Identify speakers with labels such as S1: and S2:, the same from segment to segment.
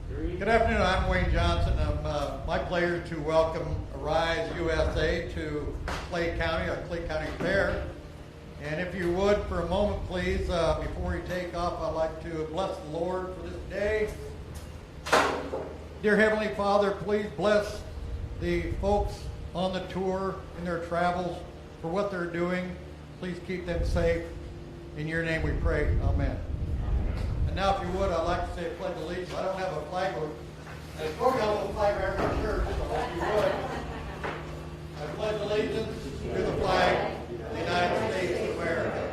S1: Good afternoon, I'm Wayne Johnson. My pleasure to welcome Arise USA to Clay County, our Clay County Fair. And if you would, for a moment, please, before you take off, I'd like to bless the Lord for this day. Dear Heavenly Father, please bless the folks on the tour in their travels for what they're doing. Please keep them safe. In your name we pray. Amen. And now, if you would, I'd like to say pledge allegiance. I don't have a flag. Of course, I have a little flag right in our church, so if you would. I pledge allegiance to the flag of the United States of America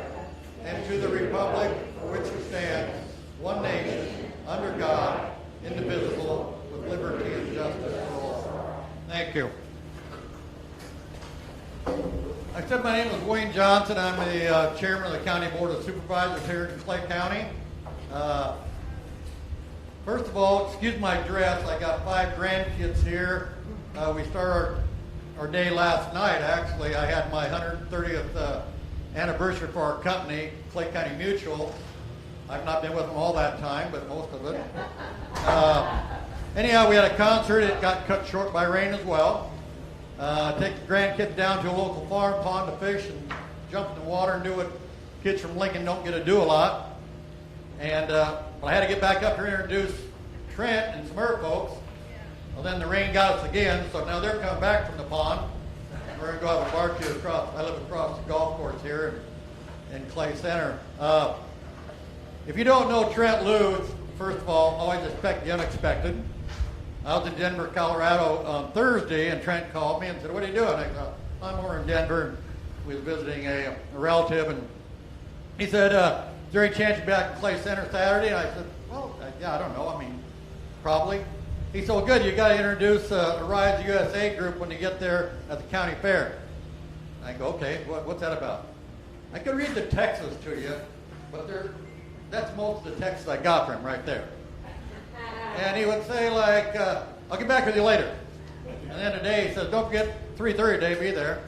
S1: and to the republic for which it stands, one nation, under God, indivisible, with liberty and justice for all. Thank you. I said my name is Wayne Johnson. I'm the chairman of the County Board of Supervisors here in Clay County. First of all, excuse my dress. I got 5 grandkids here. We started our day last night, actually. I had my 130th anniversary for our company, Clay County Mutual. I've not been with them all that time, but most of it. Anyhow, we had a concert. It got cut short by rain as well. Take the grandkids down to a local farm pond to fish and jump in the water and do what kids from Lincoln don't get to do a lot. And I had to get back up here and introduce Trent and some other folks. Well, then the rain got us again, so now they're coming back from the pond. We're going to go have a barbecue across. I live across the golf course here in Clay Center. If you don't know Trent Lutz, first of all, always expect the unexpected. I was in Denver, Colorado on Thursday, and Trent called me and said, "What are you doing?" I said, "I'm over in Denver." And we was visiting a relative, and he said, "Is there any chance you'll be back in Clay Center Saturday?" And I said, "Well, yeah, I don't know. I mean, probably." He said, "Well, good. You got to introduce the Rise USA group when you get there at the county fair." I go, "Okay, what's that about?" I could read the texts to you, but that's most of the texts I got from him right there. And he would say, like, "I'll get back with you later." And then today he says, "Don't forget 3:30 today, be there."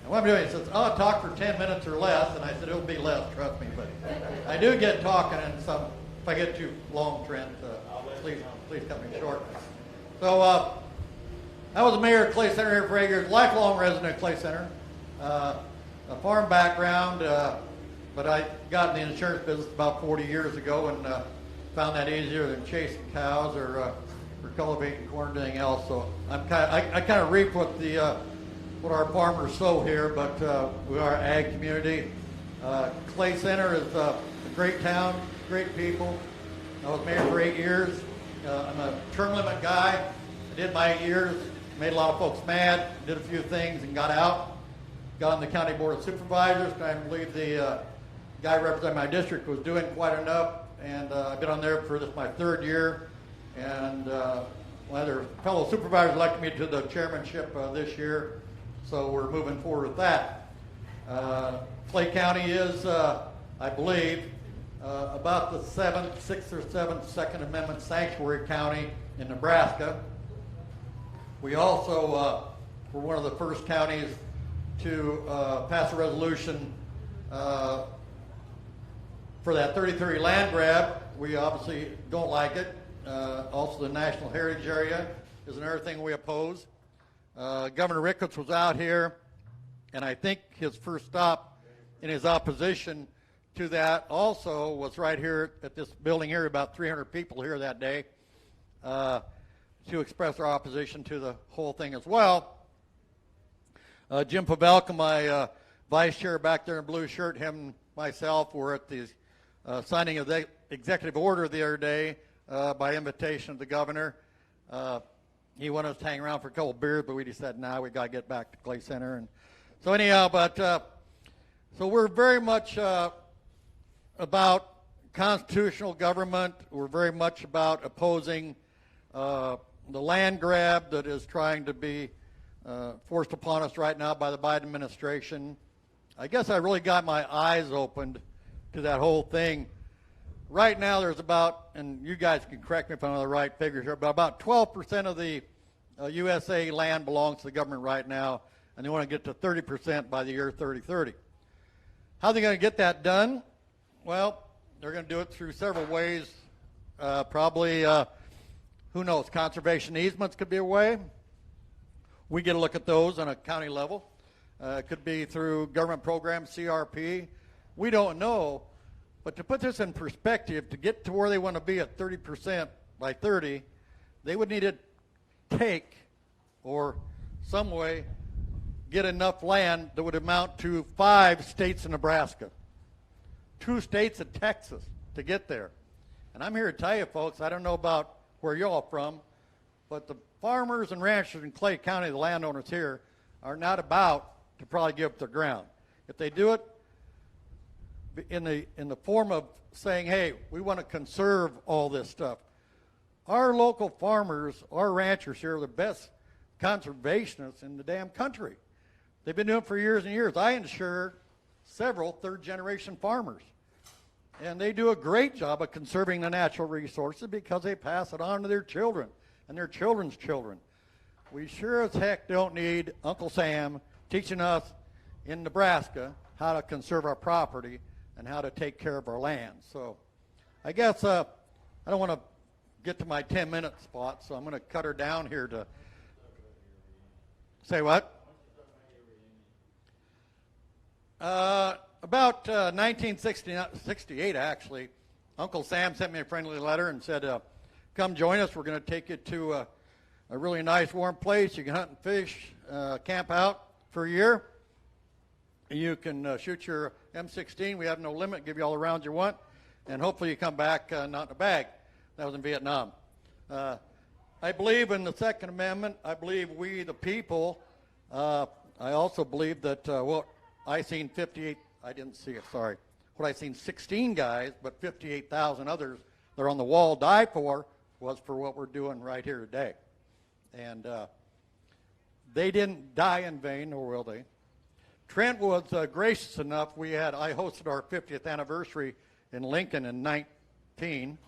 S1: And what I'm doing, he says, "I'll talk for 10 minutes or less." And I said, "It'll be less, trust me." But I do get talking, and some, if I get too long, Trent, please cut me short. So I was the mayor of Clay Center here for 8 years, lifelong resident of Clay Center, a farm background, but I got in the insurance business about 40 years ago and found that easier than chasing cows or cultivating corn or anything else. So I kind of reap what our farmers sow here, but we are an ag community. Clay Center is a great town, great people. I was mayor for 8 years. I'm a term limit guy. I did my 8 years, made a lot of folks mad, did a few things and got out. Got on the County Board of Supervisors. I believe the guy representing my district was doing quite enough. And I've been on there for this my 3rd year, and one of their fellow supervisors elected me to the chairmanship this year, so we're moving forward with that. Clay County is, I believe, about the 6th or 7th Second Amendment sanctuary county in Nebraska. We also were one of the first counties to pass a resolution for that 3030 land grab. We obviously don't like it. Also, the National Heritage Area is another thing we oppose. Governor Ricketts was out here, and I think his first stop in his opposition to that also was right here at this building here, about 300 people here that day, to express our opposition to the whole thing as well. Jim Pavelka, my vice chair back there in blue shirt, him and myself were at the signing of the executive order the other day by invitation of the governor. He wanted us to hang around for a couple of beers, but we decided, nah, we got to get back to Clay Center. And so anyhow, so we're very much about constitutional government. We're very much about opposing the land grab that is trying to be forced upon us right now by the Biden administration. I guess I really got my eyes opened to that whole thing. Right now there's about, and you guys can correct me if I'm on the right figures here, but about 12% of the USA land belongs to the government right now, and they want to get to 30% by the year 3030. How are they going to get that done? Well, they're going to do it through several ways. Probably Who knows? Conservation easements could be a way. We get a look at those on a county level. It could be through government programs, CRP. We don't know. But to put this in perspective, to get to where they want to be at 30% by 30, they would need to take, or some way, get enough land that would amount to 5 states in Nebraska, 2 states in Texas to get there. And I'm here to tell you, folks, I don't know about where you're all from, but the farmers and ranchers in Clay County, the landowners here, are not about to probably give up their ground. If they do it in the form of saying, hey, we want to conserve all this stuff. Our local farmers, our ranchers here are the best conservationists in the damn country. They've been doing it for years and years. I insure several third-generation farmers. And they do a great job of conserving the natural resources because they pass it on to their children and their children's children. We sure as heck don't need Uncle Sam teaching us in Nebraska how to conserve our property and how to take care of our land. So I guess I don't want to get to my 10-minute spot, so I'm going to cut her down here to say what? About 1968, actually, Uncle Sam sent me a friendly letter and said, come join us. We're going to take you to a really nice warm place. You can hunt and fish, camp out for a year. You can shoot your M16. We have no limit. Give you all the rounds you want. And hopefully you come back not in a bag. That was in Vietnam. I believe in the Second Amendment. I believe we, the people, I also believe that, I seen 58, I didn't see it, sorry. What I seen 16 guys, but 58,000 others that are on the wall die for was for what we're doing right here today. And they didn't die in vain, nor will they. Trent was gracious enough. I hosted our 50th anniversary in Lincoln in 19,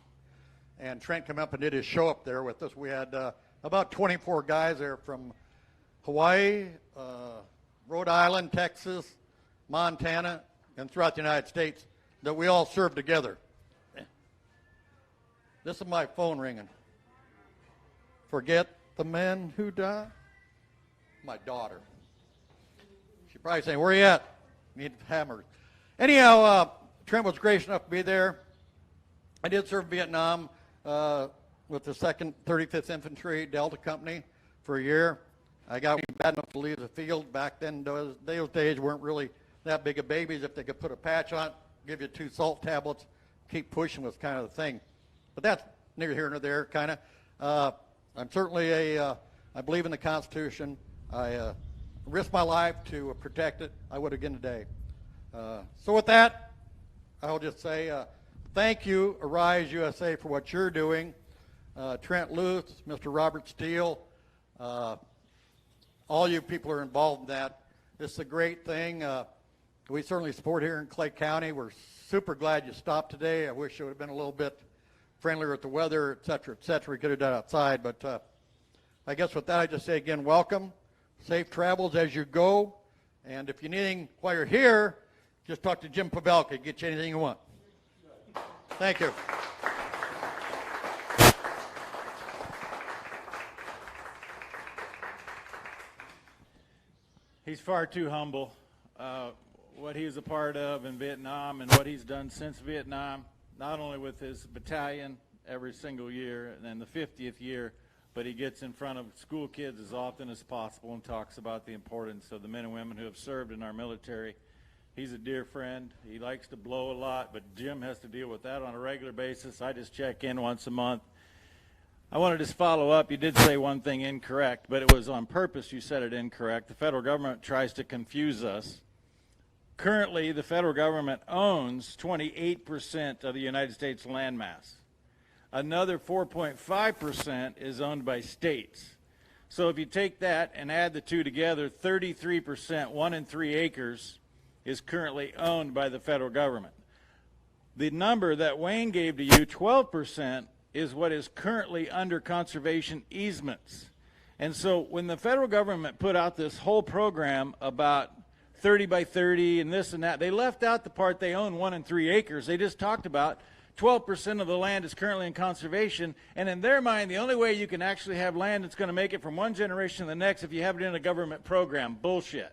S1: and Trent came up and did his show up there with us. We had about 24 guys there from Hawaii, Rhode Island, Texas, Montana, and throughout the United States that we all served together. This is my phone ringing. Forget the men who die? My daughter. She's probably saying, where are you at? Need hammers. Anyhow, Trent was gracious enough to be there. I did serve Vietnam with the 2nd 35th Infantry Delta Company for a year. I got bad enough to leave the field. Back then, those days weren't really that big of babies. If they could put a patch on, give you 2 salt tablets, keep pushing was kind of the thing. But that's neither here nor there, kind of. I'm certainly I believe in the Constitution. I risked my life to protect it. I would again today. So with that, I'll just say thank you, Arise USA, for what you're doing. Trent Luth, Mr. Robert Steele, all you people are involved in that. This is a great thing. We certainly support here in Clay County. We're super glad you stopped today. I wish it would have been a little bit friendlier with the weather, et cetera, et cetera. We could have done it outside. But I guess with that, I just say again, welcome. Safe travels as you go. And if you need anything while you're here, just talk to Jim Pavelka. Get you anything you want. Thank you.
S2: He's far too humble. What he was a part of in Vietnam and what he's done since Vietnam, not only with his battalion every single year and then the 50th year, but he gets in front of school kids as often as possible and talks about the importance of the men and women who have served in our military. He's a dear friend. He likes to blow a lot, but Jim has to deal with that on a regular basis. I just check in once a month. I want to just follow up. You did say one thing incorrect, but it was on purpose you said it incorrect. The federal government tries to confuse us. Currently, the federal government owns 28% of the United States landmass. Another 4.5% is owned by states. So if you take that and add the two together, 33%, 1 in 3 acres, is currently owned by the federal government. The number that Wayne gave to you, 12%, is what is currently under conservation easements. And so when the federal government put out this whole program about 30 by 30 and this and that, they left out the part they own 1 in 3 acres. They just talked about 12% of the land is currently in conservation, and in their mind, the only way you can actually have land that's going to make it from one generation to the next if you have it in a government program. Bullshit.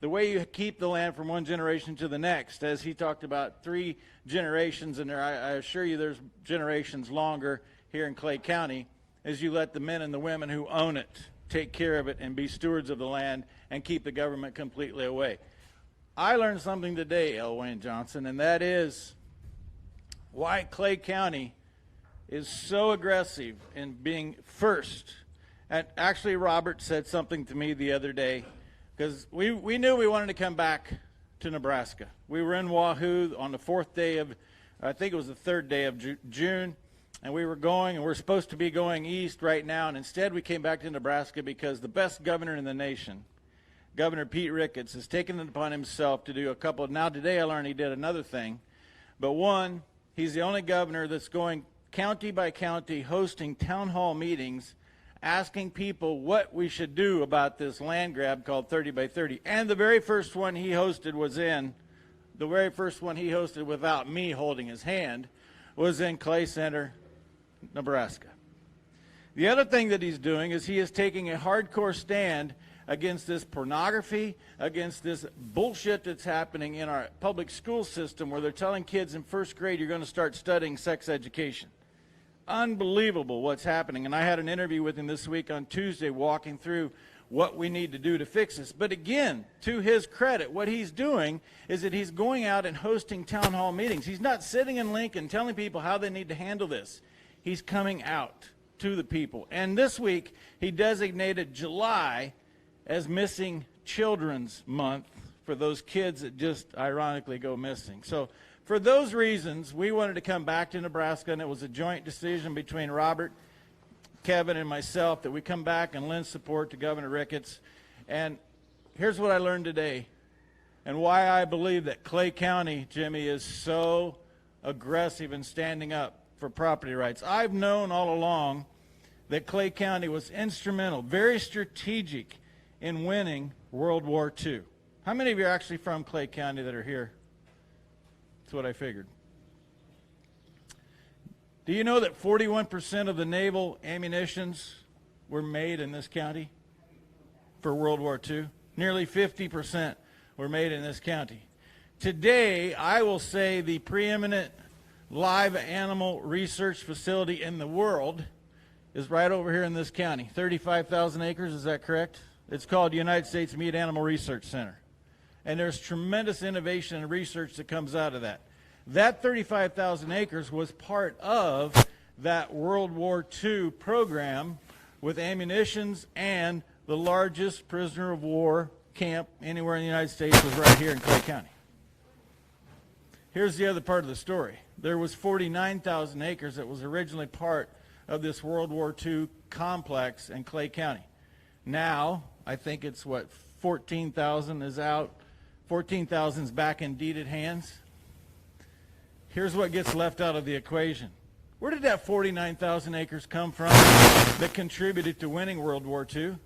S2: The way you keep the land from one generation to the next, as he talked about 3 generations, and I assure you there's generations longer here in Clay County, is you let the men and the women who own it take care of it and be stewards of the land and keep the government completely away. I learned something today, L. Wayne Johnson, and that is why Clay County is so aggressive in being first. And actually, Robert said something to me the other day, because we knew we wanted to come back to Nebraska. We were in Wahoo on the 4th day of, I think it was the 3rd day of June, and we were going, and we're supposed to be going east right now, and instead we came back to Nebraska because the best governor in the nation, Governor Pete Ricketts, has taken it upon himself to do a couple of, now today I learned he did another thing, but one, he's the only governor that's going county by county hosting town hall meetings asking people what we should do about this land grab called 30 by 30. And the very first one he hosted without me holding his hand was in Clay Center, Nebraska. The other thing that he's doing is he is taking a hardcore stand against this pornography, against this bullshit that's happening in our public school system where they're telling kids in 1st grade you're going to start studying sex education. Unbelievable what's happening. And I had an interview with him this week on Tuesday walking through what we need to do to fix this. But again, to his credit, what he's doing is that he's going out and hosting town hall meetings. He's not sitting in Lincoln telling people how they need to handle this. He's coming out to the people. And this week, he designated July as Missing Children's Month for those kids that just ironically go missing. So for those reasons, we wanted to come back to Nebraska, and it was a joint decision between Robert, Kevin, and myself that we come back and lend support to Governor Ricketts. And here's what I learned today and why I believe that Clay County, Jimmy, is so aggressive in standing up for property rights. I've known all along that Clay County was instrumental, very strategic in winning World War II. How many of you are actually from Clay County that are here? That's what I figured. Do you know that 41% of the naval ammunitions were made in this county for World War II? Nearly 50% were made in this county. Today, I will say the preeminent live animal research facility in the world is right over here in this county. 35,000 acres, is that correct? It's called United States Meat Animal Research Center. And there's tremendous innovation and research that comes out of that. That 35,000 acres was part of that World War II program with ammunitions, and the largest prisoner of war camp anywhere in the United States was right here in Clay County. Here's the other part of the story. There was 49,000 acres that was originally part of this World War II complex in Clay County. Now, I think it's what, 14,000 is out. 14,000 is back in deeded hands. Here's what gets left out of the equation. Where did that 49,000 acres come from that contributed to winning World War II?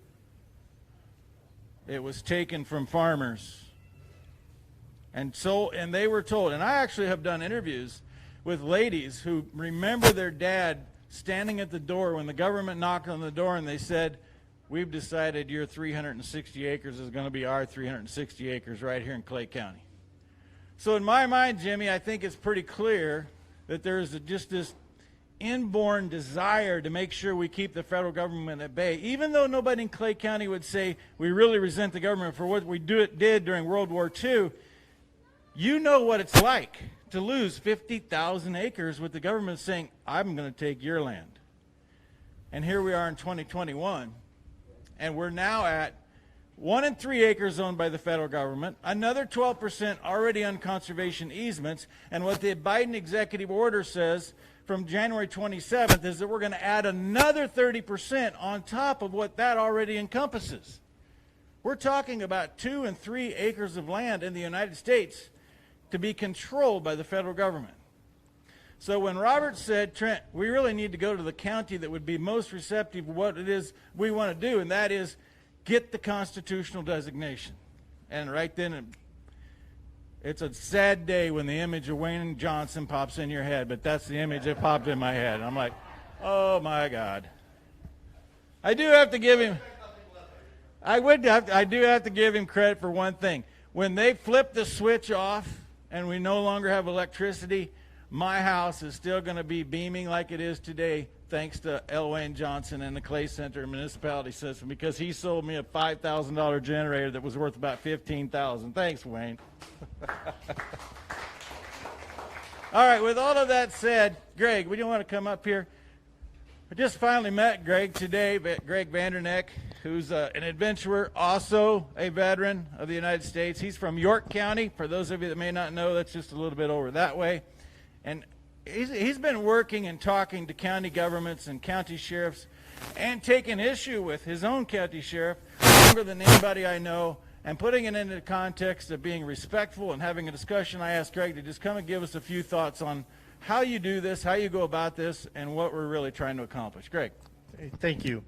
S2: It was taken from farmers. And they were told, and I actually have done interviews with ladies who remember their dad standing at the door when the government knocked on the door and they said, "We've decided your 360 acres is going to be our 360 acres right here in Clay County." So in my mind, Jimmy, I think it's pretty clear that there's just this inborn desire to make sure we keep the federal government at bay. Even though nobody in Clay County would say we really resent the government for what we did during World War II, you know what it's like to lose 50,000 acres with the government saying, "I'm going to take your land." And here we are in 2021, and we're now at 1 in 3 acres owned by the federal government, another 12% already on conservation easements, and what the Biden executive order says from January 27th is that we're going to add another 30% on top of what that already encompasses. We're talking about 2 and 3 acres of land in the United States to be controlled by the federal government. So when Robert said, "Trent, we really need to go to the county that would be most receptive of what it is we want to do," and that is get the constitutional designation. And right then, It's a sad day when the image of Wayne Johnson pops in your head, but that's the image that popped in my head. I'm like, oh my God. I do have to give him, I do have to give him credit for one thing. When they flip the switch off and we no longer have electricity, my house is still going to be beaming like it is today, thanks to L. Wayne Johnson and the Clay Center municipality system, because he sold me a $5,000 generator that was worth about $15,000. Thanks, Wayne. All right, with all of that said, Greg, would you want to come up here? I just finally met Greg today, Greg Vanderneck, who's an adventurer, also a veteran of the United States. He's from York County. For those of you that may not know, that's just a little bit over that way. And he's been working and talking to county governments and county sheriffs and taking issue with his own county sheriff longer than anybody I know, and putting it into the context of being respectful and having a discussion. I asked Greg to just come and give us a few thoughts on how you do this, how you go about this, and what we're really trying to accomplish. Greg.
S3: Thank you.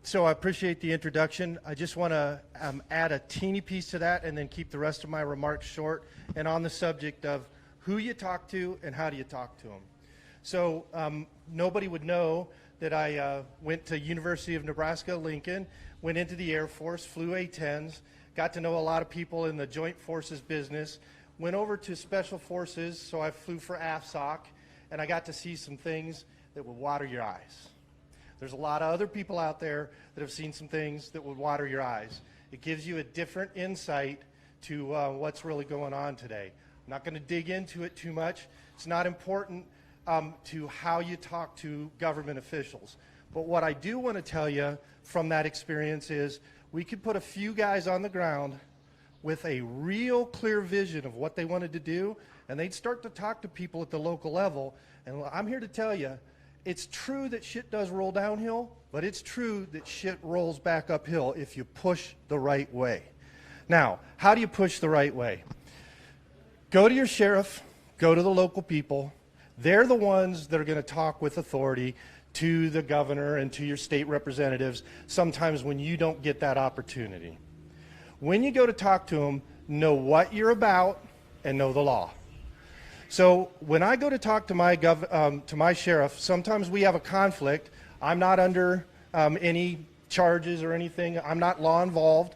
S3: So I appreciate the introduction. I just want to add a teeny piece to that and then keep the rest of my remarks short and on the subject of who you talk to and how do you talk to them. So nobody would know that I went to University of Nebraska, Lincoln, went into the Air Force, flew A-10s, got to know a lot of people in the Joint Forces business, went over to Special Forces, so I flew for AFSOC, and I got to see some things that would water your eyes. There's a lot of other people out there that have seen some things that would water your eyes. It gives you a different insight to what's really going on today. I'm not going to dig into it too much. It's not important to how you talk to government officials. But what I do want to tell you from that experience is we could put a few guys on the ground with a real clear vision of what they wanted to do, and they'd start to talk to people at the local level. And I'm here to tell you, it's true that shit does roll downhill, but it's true that shit rolls back uphill if you push the right way. Now, how do you push the right way? Go to your sheriff, go to the local people. They're the ones that are going to talk with authority to the governor and to your state representatives sometimes when you don't get that opportunity. When you go to talk to them, know what you're about and know the law. So when I go to talk to my sheriff, sometimes we have a conflict. I'm not under any charges or anything. I'm not law involved.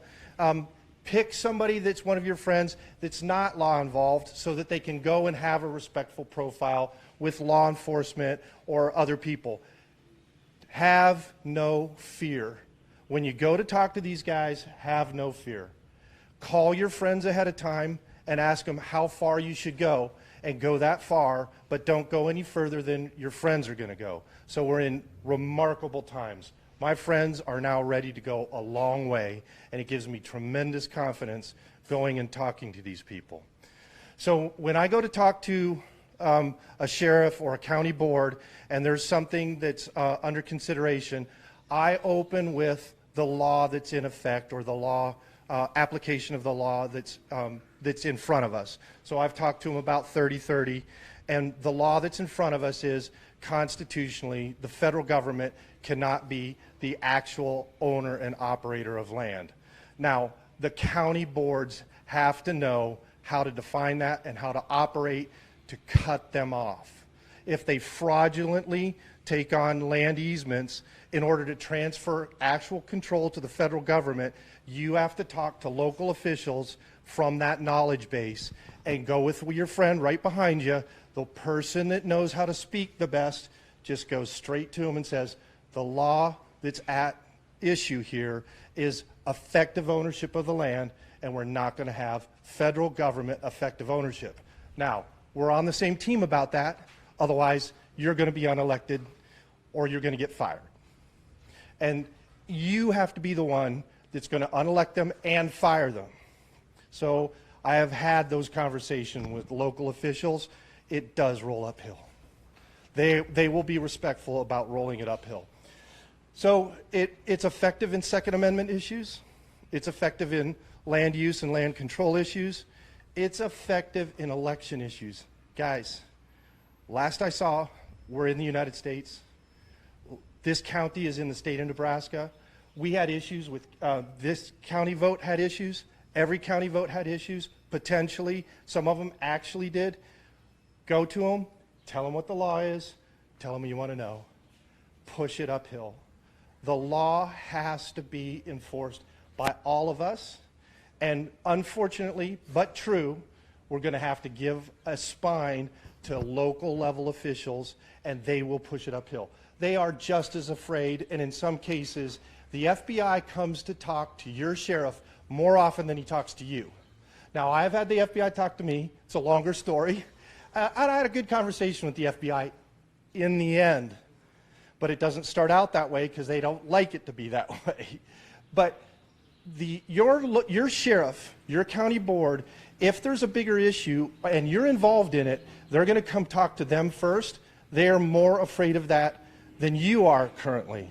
S3: Pick somebody that's one of your friends that's not law involved so that they can go and have a respectful profile with law enforcement or other people. Have no fear. When you go to talk to these guys, have no fear. Call your friends ahead of time and ask them how far you should go, and go that far, but don't go any further than your friends are going to go. So we're in remarkable times. My friends are now ready to go a long way, and it gives me tremendous confidence going and talking to these people. So when I go to talk to a sheriff or a county board, and there's something that's under consideration, I open with the law that's in effect, or the law application of the law that's in front of us. So I've talked to them about 30-30, and the law that's in front of us is constitutionally the federal government cannot be the actual owner and operator of land. Now, the county boards have to know how to define that and how to operate to cut them off. If they fraudulently take on land easements in order to transfer actual control to the federal government, you have to talk to local officials from that knowledge base and go with your friend right behind you. The person that knows how to speak the best just goes straight to them and says, the law that's at issue here is effective ownership of the land, and we're not going to have federal government effective ownership. Now, we're on the same team about that. Otherwise, you're going to be unelected or you're going to get fired. And you have to be the one that's going to unelect them and fire them. So I have had those conversations with local officials. It does roll uphill. They will be respectful about rolling it uphill. So it's effective in Second Amendment issues. It's effective in land use and land control issues. It's effective in election issues. Guys, last I saw, we're in the United States. This county is in the state of Nebraska. We had issues with, this county vote had issues. Every county vote had issues, potentially. Some of them actually did. Go to them, tell them what the law is, tell them you want to know. Push it uphill. The law has to be enforced by all of us. And unfortunately, but true, we're going to have to give a spine to local level officials, and they will push it uphill. They are just as afraid, and in some cases, the FBI comes to talk to your sheriff more often than he talks to you. Now, I've had the FBI talk to me. It's a longer story. I had a good conversation with the FBI in the end, but it doesn't start out that way because they don't like it to be that way. But your sheriff, your county board, if there's a bigger issue and you're involved in it, they're going to come talk to them first. They are more afraid of that than you are currently.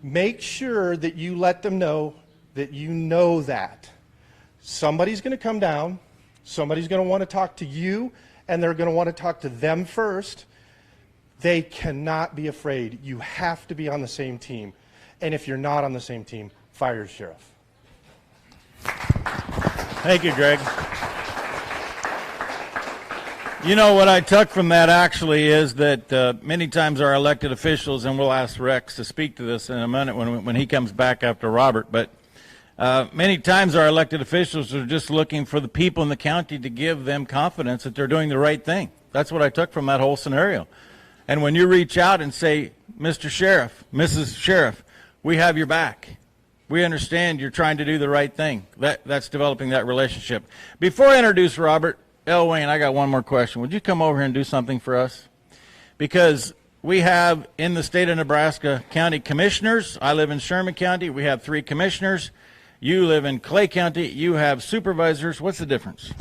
S3: Make sure that you let them know that you know that. Somebody's going to come down, somebody's going to want to talk to you, and they're going to want to talk to them first. They cannot be afraid. You have to be on the same team. And if you're not on the same team, fire your sheriff.
S2: Thank you, Greg. You know, what I took from that actually is that many times our elected officials, and we'll ask Rex to speak to this in a minute when he comes back after Robert, but many times our elected officials are just looking for the people in the county to give them confidence that they're doing the right thing. That's what I took from that whole scenario. And when you reach out and say, Mr. Sheriff, Mrs. Sheriff, we have your back. We understand you're trying to do the right thing. That's developing that relationship. Before I introduce Robert, Wayne, I got one more question. Would you come over here and do something for us? Because we have in the state of Nebraska county commissioners. I live in Sherman County. We have 3 commissioners. You live in Clay County. You have supervisors. What's the difference?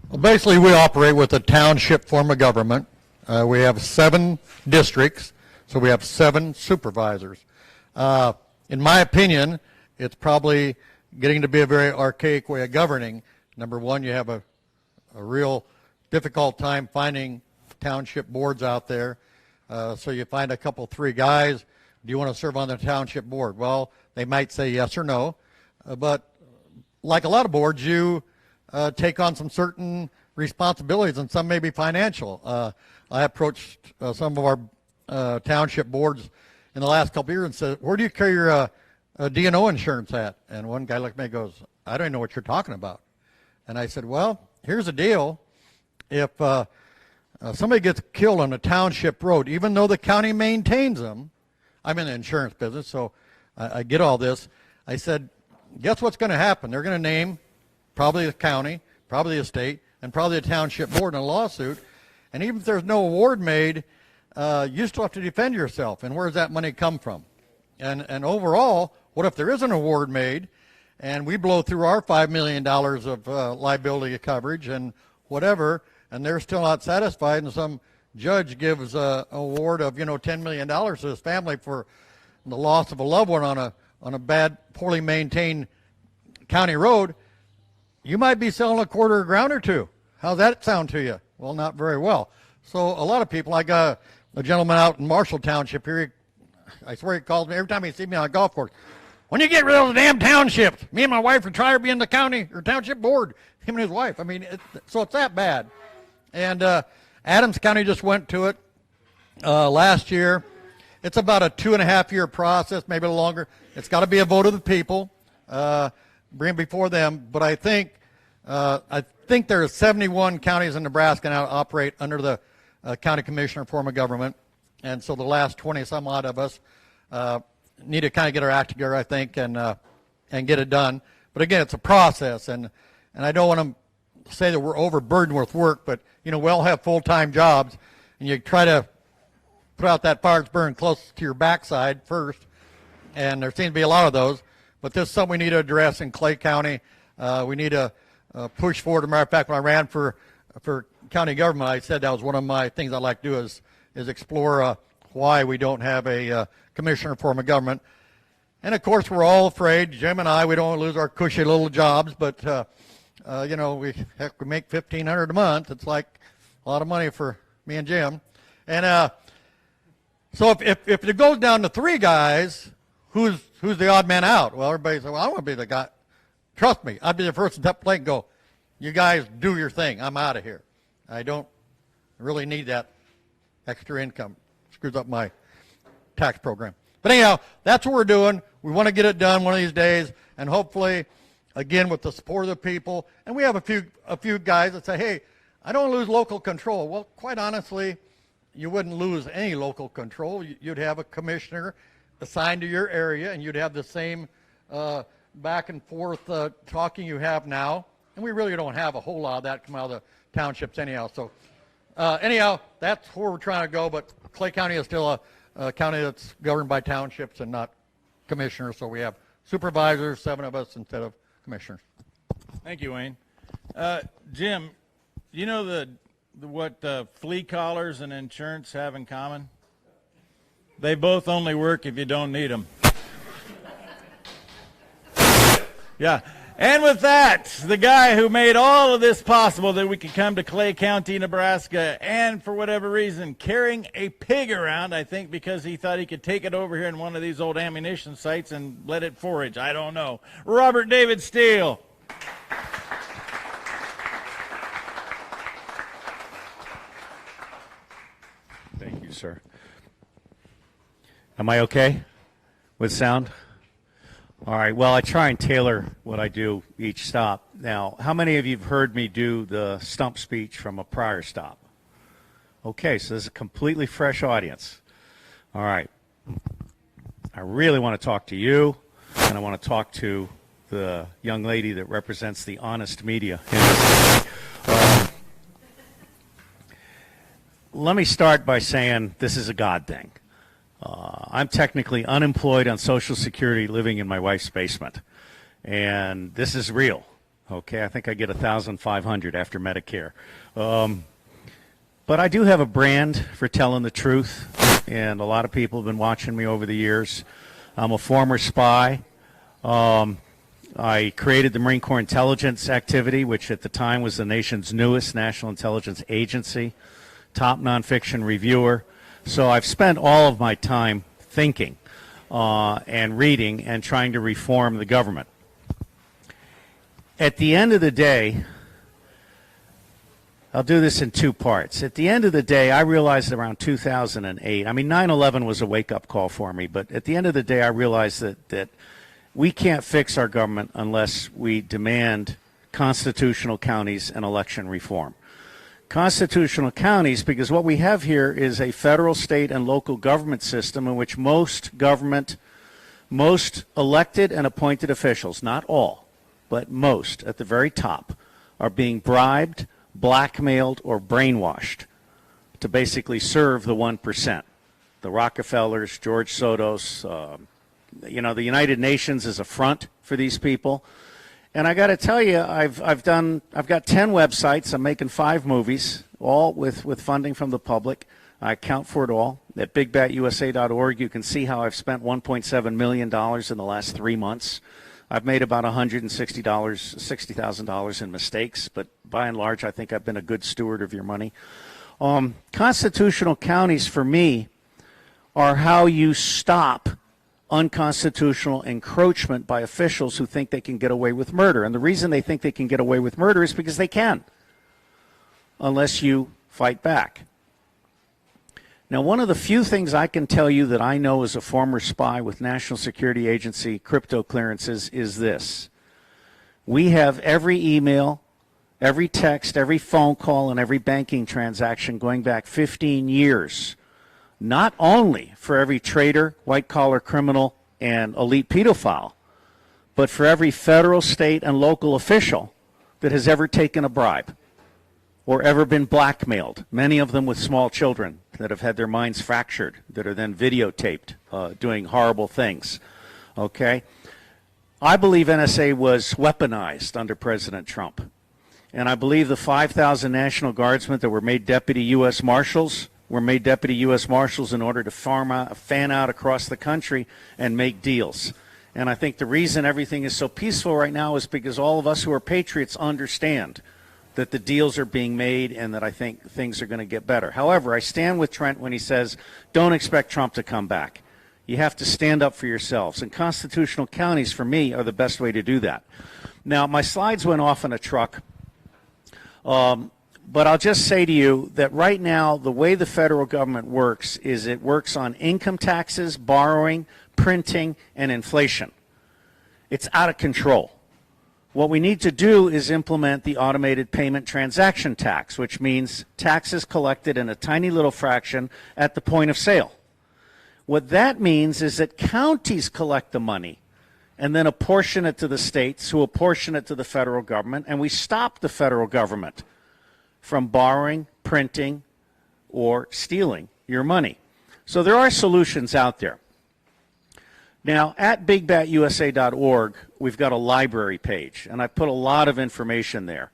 S4: Well, basically, we operate with a township form of government. We have 7 districts, so we have 7 supervisors. In my opinion, it's probably getting to be a very archaic way of governing. Number one, you have a real difficult time finding township boards out there. So you find a couple, 3 guys. Do you want to serve on the township board? Well, they might say yes or no. But like a lot of boards, you take on some certain responsibilities, and some may be financial. I approached some of our township boards in the last couple of years and said, where do you carry your D&O insurance at? And one guy looked at me and goes, I don't even know what you're talking about. And I said, well, here's the deal. If somebody gets killed on a township road, even though the county maintains them, I'm in the insurance business, so I get all this. I said, guess what's going to happen? They're going to name probably the county, probably the state, and probably the township board in a lawsuit. And even if there's no award made, you still have to defend yourself. And where does that money come from? And overall, what if there is an award made and we blow through our $5 million of liability coverage and whatever, and they're still not satisfied, and some judge gives an award of $10 million to his family for the loss of a loved one on a bad, poorly maintained county road, you might be selling a quarter of ground or 2. How's that sound to you? Well, not very well. So a lot of people, like a gentleman out in Marshall Township here, I swear he calls me every time he sees me on a golf course. When you get rid of those damn townships, me and my wife would try to be in the county or township board, him and his wife. I mean, so it's that bad. And Adams County just went to it last year. It's about a 2.5-year process, maybe a little longer. It's got to be a vote of the people, bring before them. But I think there are 71 counties in Nebraska now that operate under the county commissioner form of government. And so the last 20 some odd of us need to kind of get our act together, I think, and get it done. But again, it's a process, and I don't want to say that we're overburdened with work, but we all have full-time jobs, and you try to put out that fire that's burning close to your backside first, and there seems to be a lot of those. But this is something we need to address in Clay County. We need to push forward. As a matter of fact, when I ran for county government, I said that was one of my things I'd like to do is explore why we don't have a commissioner form of government. And of course, we're all afraid, Jim and I, we don't want to lose our cushy little jobs, but we make $1,500 a month. It's like a lot of money for me and Jim. And so if it goes down to 3 guys, who's the odd man out? Well, everybody says, well, I want to be the guy. trust me, I'd be the first to step plate and go, you guys do your thing. I'm out of here. I don't really need that extra income. Screws up my tax program. But anyhow, that's what we're doing. We want to get it done one of these days, and hopefully, again, with the support of the people. And we have a few guys that say, hey, I don't lose local control. Well, quite honestly, you wouldn't lose any local control. You'd have a commissioner assigned to your area, and you'd have the same back and forth talking you have now. And we really don't have a whole lot of that come out of the townships anyhow. So anyhow, that's where we're trying to go. But Clay County is still a county that's governed by townships and not commissioners. So we have supervisors, 7 of us instead of commissioners.
S2: Thank you, Wayne. Jim, you know what flea collars and insurance have in common? They both only work if you don't need them. Yeah. And with that, the guy who made all of this possible that we could come to Clay County, Nebraska, and for whatever reason, carrying a pig around, I think because he thought he could take it over here in one of these old ammunition sites and let it forage. I don't know. Robert David Steele.
S5: Thank you, sir. Am I okay with sound? All right. Well, I try and tailor what I do each stop. Now, how many of you have heard me do the stump speech from a prior stop? Okay, so this is a completely fresh audience. All right. I really want to talk to you, and I want to talk to the young lady that represents the honest media in this country. Let me start by saying this is a God thing. I'm technically unemployed on Social Security living in my wife's basement. And this is real. Okay, I think I get $1,500 after Medicare. But I do have a brand for telling the truth, and a lot of people have been watching me over the years. I'm a former spy. I created the Marine Corps Intelligence Activity, which at the time was the nation's newest national intelligence agency, top nonfiction reviewer. So I've spent all of my time thinking and reading and trying to reform the government. At the end of the day, I'll do this in 2 parts. At the end of the day, I realized around 2008, I mean, 9/11 was a wake-up call for me, but at the end of the day, I realized that we can't fix our government unless we demand constitutional counties and election reform. Constitutional counties, because what we have here is a federal, state, and local government system in which most elected and appointed officials, not all, but most at the very top, are being bribed, blackmailed, or brainwashed to basically serve the 1%. The Rockefellers, George Soros, the United Nations is a front for these people. And I got to tell you, I've got 10 websites. I'm making 5 movies, all with funding from the public. I account for it all. At bigbatusa.org, you can see how I've spent $1.7 million in the last 3 months. I've made about $60,000 in mistakes, but by and large, I think I've been a good steward of your money. Constitutional counties, for me, are how you stop unconstitutional encroachment by officials who think they can get away with murder. And the reason they think they can get away with murder is because they can, unless you fight back. Now, one of the few things I can tell you that I know as a former spy with National Security Agency crypto clearances is this. We have every email, every text, every phone call, and every banking transaction going back 15 years. Not only for every traitor, white-collar criminal, and elite pedophile, but for every federal, state, and local official that has ever taken a bribe or ever been blackmailed, many of them with small children that have had their minds fractured, that are then videotaped doing horrible things. Okay? I believe NSA was weaponized under President Trump. And I believe the 5,000 National Guardsmen that were made deputy U.S. Marshals were made deputy U.S. Marshals in order to fan out across the country and make deals. And I think the reason everything is so peaceful right now is because all of us who are patriots understand that the deals are being made and that I think things are going to get better. However, I stand with Trent when he says, don't expect Trump to come back. You have to stand up for yourselves. And constitutional counties, for me, are the best way to do that. Now, my slides went off in a truck, but I'll just say to you that right now, the way the federal government works is it works on income taxes, borrowing, printing, and inflation. It's out of control. What we need to do is implement the automated payment transaction tax, which means taxes collected in a tiny little fraction at the point of sale. What that means is that counties collect the money and then apportion it to the states, who apportion it to the federal government, and we stop the federal government from borrowing, printing, or stealing your money. So there are solutions out there. Now, at bigbatusa.org, we've got a library page, and I put a lot of information there.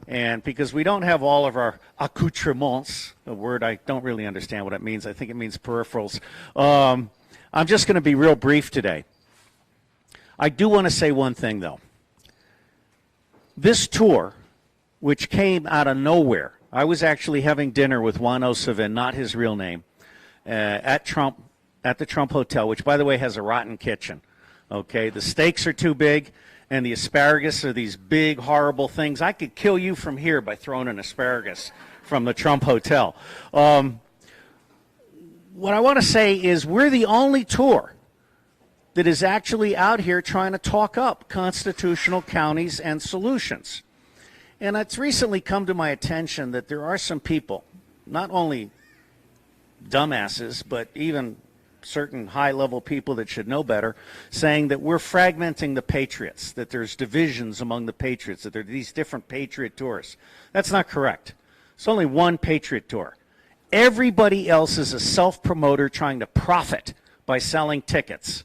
S5: And because we don't have all of our accoutrements, a word I don't really understand what it means. I think it means peripherals. I'm just going to be real brief today. I do want to say one thing, though. This tour, which came out of nowhere, I was actually having dinner with Juan Osavin, not his real name, at the Trump Hotel, which, by the way, has a rotten kitchen. Okay, the steaks are too big, and the asparagus are these big, horrible things. I could kill you from here by throwing an asparagus from the Trump Hotel. What I want to say is we're the only tour that is actually out here trying to talk up constitutional counties and solutions. And it's recently come to my attention that there are some people, not only dumbasses, but even certain high-level people that should know better, saying that we're fragmenting the patriots, that there's divisions among the patriots, that there are these different patriot tours. That's not correct. It's only one patriot tour. Everybody else is a self-promoter trying to profit by selling tickets.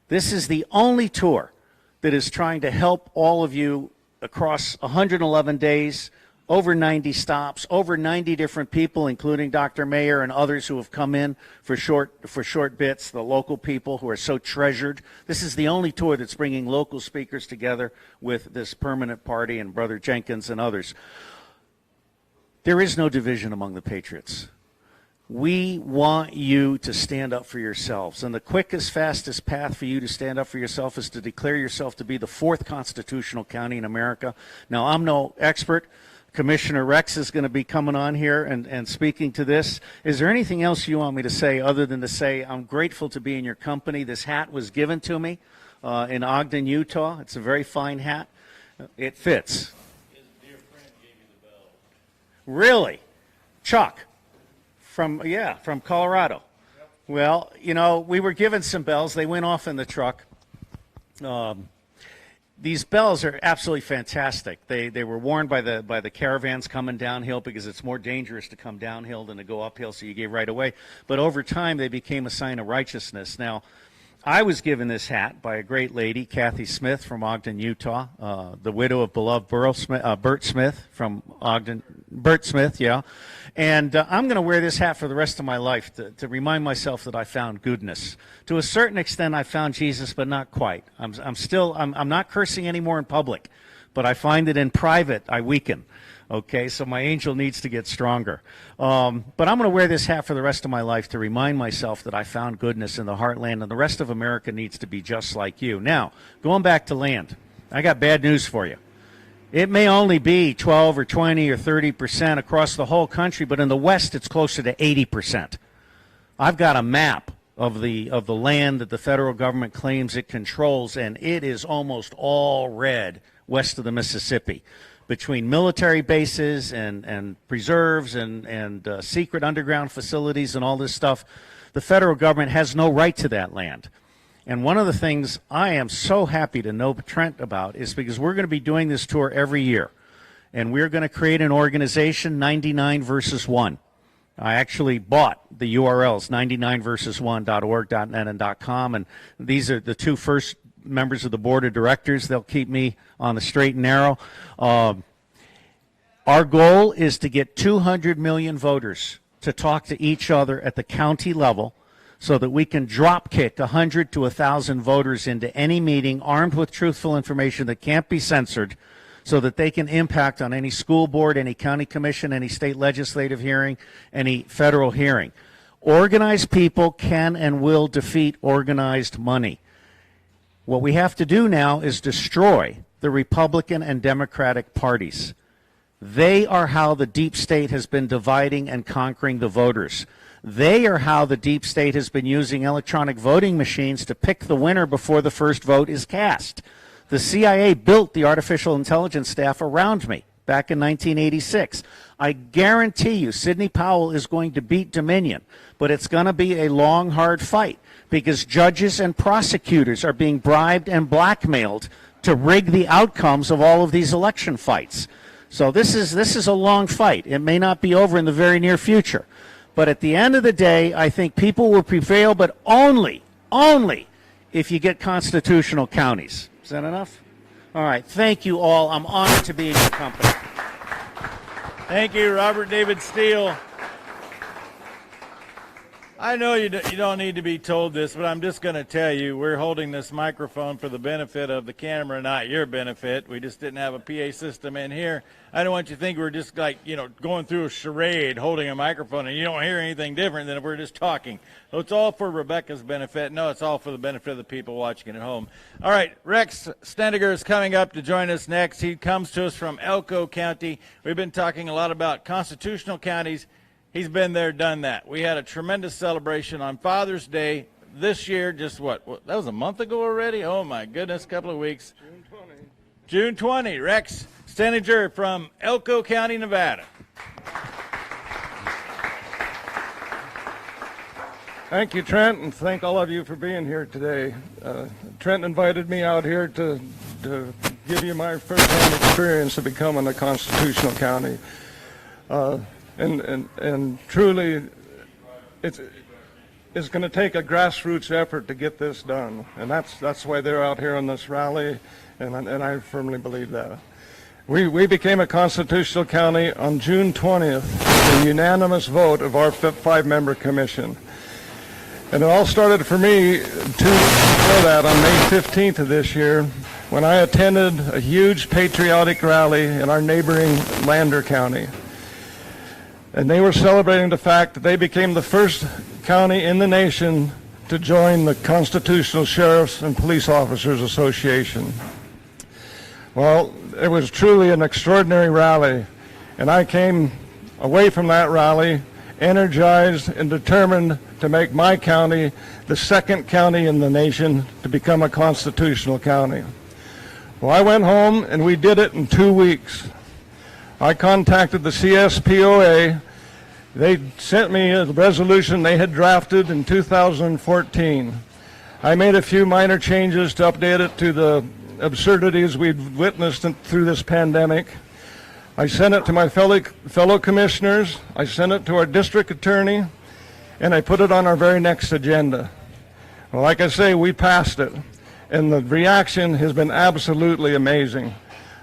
S5: This is the only tour that is trying to help all of you across 111 days, over 90 stops, over 90 different people, including Dr. Mayer and others who have come in for short bits, the local people who are so treasured. This is the only tour that's bringing local speakers together with this permanent party and Brother Jenkins and others. There is no division among the patriots. We want you to stand up for yourselves. And the quickest, fastest path for you to stand up for yourself is to declare yourself to be the 4th constitutional county in America. Now, I'm no expert. Commissioner Rex is going to be coming on here and speaking to this. Is there anything else you want me to say other than to say I'm grateful to be in your company? This hat was given to me in Ogden, Utah. It's a very fine hat. It fits.
S2: His dear friend gave you the bell.
S5: Really? Chuck from Colorado. Yep. Well, you know, we were given some bells. They went off in the truck. These bells are absolutely fantastic. They were worn by the caravans coming downhill because it's more dangerous to come downhill than to go uphill, so you gave right away. But over time, they became a sign of righteousness. Now, I was given this hat by a great lady, Kathy Smith from Ogden, Utah, the widow of beloved Bert Smith from Ogden. Bert Smith, yeah. And I'm going to wear this hat for the rest of my life to remind myself that I found goodness. To a certain extent, I found Jesus, but not quite. I'm not cursing anymore in public, but I find that in private I weaken. Okay, so my angel needs to get stronger. But I'm going to wear this hat for the rest of my life to remind myself that I found goodness in the heartland, and the rest of America needs to be just like you. Now, going back to land, I got bad news for you. It may only be 12 or 20 or 30% across the whole country, but in the West it's closer to 80%. I've got a map of the land that the federal government claims it controls, and it is almost all red west of the Mississippi. Between military bases and preserves and secret underground facilities and all this stuff, the federal government has no right to that land. And one of the things I am so happy to know Trent about is because we're going to be doing this tour every year. And we're going to create an organization, 99 versus 1. I actually bought the URLs, 99versus1.org.net and .com. And these are the two first members of the board of directors. They'll keep me on the straight and narrow. Our goal is to get 200 million voters to talk to each other at the county level so that we can drop kick 100 to 1,000 voters into any meeting armed with truthful information that can't be censored so that they can impact on any school board, any county commission, any state legislative hearing, any federal hearing. Organized people can and will defeat organized money. What we have to do now is destroy the Republican and Democratic parties. They are how the deep state has been dividing and conquering the voters. They are how the deep state has been using electronic voting machines to pick the winner before the first vote is cast. The CIA built the artificial intelligence staff around me back in 1986. I guarantee you Sidney Powell is going to beat Dominion, but it's going to be a long, hard fight because judges and prosecutors are being bribed and blackmailed to rig the outcomes of all of these election fights. So this is a long fight. It may not be over in the very near future. But at the end of the day, I think people will prevail, but only if you get constitutional counties. Is that enough? All right. Thank you all. I'm honored to be in your company.
S2: Thank you, Robert David Steele. I know you don't need to be told this, but I'm just going to tell you, we're holding this microphone for the benefit of the camera, not your benefit. We just didn't have a PA system in here. I don't want you to think we're just like, going through a charade holding a microphone and you don't hear anything different than if we're just talking. So it's all for Rebecca's benefit. No, it's all for the benefit of the people watching at home. All right, Rex Stendiger is coming up to join us next. He comes to us from Elko County. We've been talking a lot about constitutional counties. He's been there, done that. We had a tremendous celebration on Father's Day this year. Just what? That was a month ago already? Oh, my goodness, a couple of weeks. June 20. Rex Stendiger from Elko County, Nevada.
S6: Thank you, Trent, and thank all of you for being here today. Trent invited me out here to give you my first-hand experience of becoming a constitutional county. And truly, it's going to take a grassroots effort to get this done, and that's why they're out here on this rally, and I firmly believe that. We became a constitutional county on June 20th, with a unanimous vote of our 5-member commission. And it all started for me 2 weeks before that, on May 15th of this year, when I attended a huge patriotic rally in our neighboring Lander County. And they were celebrating the fact that they became the first county in the nation to join the Constitutional Sheriffs and Police Officers Association. Well, it was truly an extraordinary rally, and I came away from that rally energized and determined to make my county the second county in the nation to become a constitutional county. Well, I went home and we did it in 2 weeks. I contacted the CSPOA. They sent me a resolution they had drafted in 2014. I made a few minor changes to update it to the absurdities we'd witnessed through this pandemic. I sent it to my fellow commissioners. I sent it to our district attorney, and I put it on our very next agenda. Well, like I say, we passed it, and the reaction has been absolutely amazing.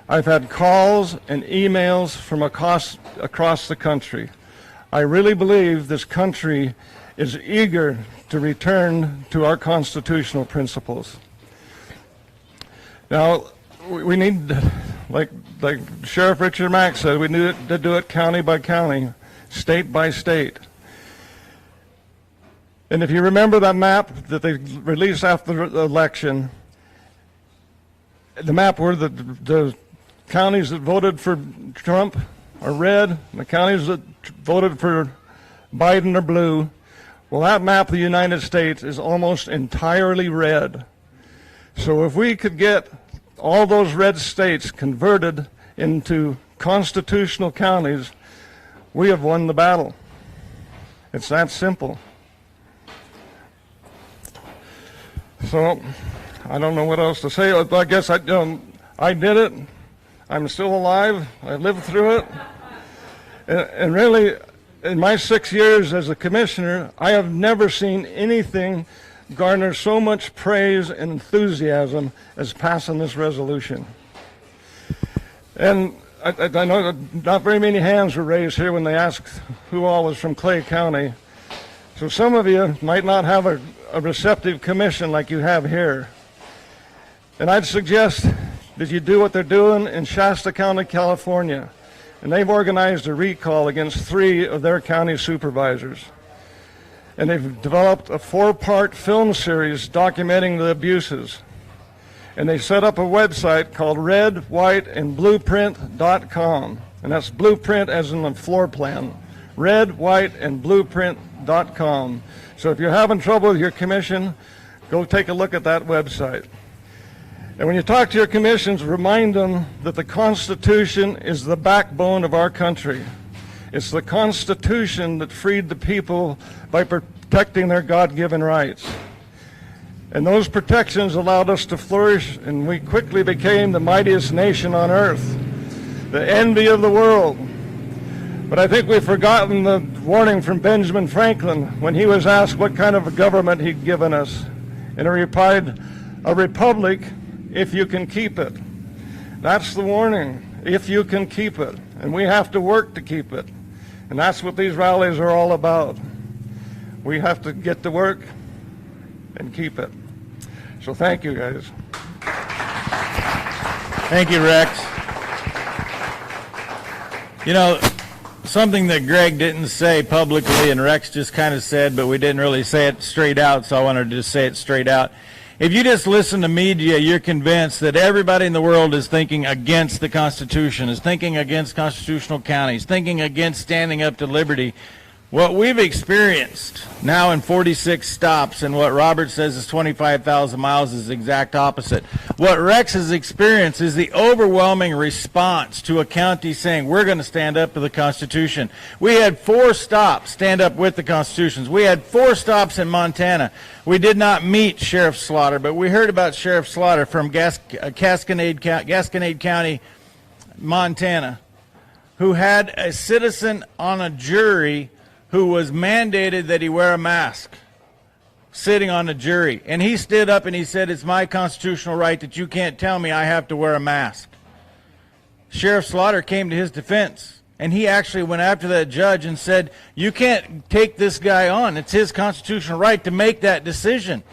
S6: I've had calls and emails from across the country. I really believe this country is eager to return to our constitutional principles. Now, we need, like Sheriff Richard Mack said, we need to do it county by county, state by state. And if you remember that map that they released after the election, the map where the counties that voted for Trump are red, and the counties that voted for Biden are blue. Well, that map of the United States is almost entirely red. So if we could get all those red states converted into constitutional counties, we have won the battle. It's that simple. So I don't know what else to say. I guess I did it. I'm still alive. I lived through it. And really, in my 6 years as a commissioner, I have never seen anything garner so much praise and enthusiasm as passing this resolution. And I know not very many hands were raised here when they asked who all was from Clay County. So some of you might not have a receptive commission like you have here. And I'd suggest that you do what they're doing in Shasta County, California. And they've organized a recall against 3 of their county supervisors. and they've developed a 4-part film series documenting the abuses. And they set up a website called redwhiteandblueprint.com, and that's blueprint as in the floor plan, redwhiteandblueprint.com. So if you're having trouble with your commission, go take a look at that website. And when you talk to your commissions, remind them that the Constitution is the backbone of our country. It's the Constitution that freed the people by protecting their God-given rights. And those protections allowed us to flourish, and we quickly became the mightiest nation on earth, the envy of the world. But I think we've forgotten the warning from Benjamin Franklin when he was asked what kind of a government he'd given us. And he replied, "A republic, if you can keep it." That's the warning, if you can keep it. And we have to work to keep it. And that's what these rallies are all about. We have to get to work and keep it. So thank you, guys.
S2: Thank you, Rex. You know, something that Greg didn't say publicly and Rex just kind of said, but we didn't really say it straight out, so I wanted to just say it straight out. If you just listen to media, you're convinced that everybody in the world is thinking against the Constitution, is thinking against constitutional counties, thinking against standing up to liberty. What we've experienced now in 46 stops and what Robert says is 25,000 miles is the exact opposite. What Rex has experienced is the overwhelming response to a county saying, we're going to stand up to the Constitution. We had 4 stops stand up with the Constitutions. We had 4 stops in Montana. We did not meet Sheriff Slaughter, but we heard about Sheriff Slaughter from Gasconade County, Montana, who had a citizen on a jury who was mandated that he wear a mask, sitting on a jury. And he stood up and he said, it's my constitutional right that you can't tell me I have to wear a mask. Sheriff Slaughter came to his defense, and he actually went after that judge and said, you can't take this guy on. It's his constitutional right to make that decision.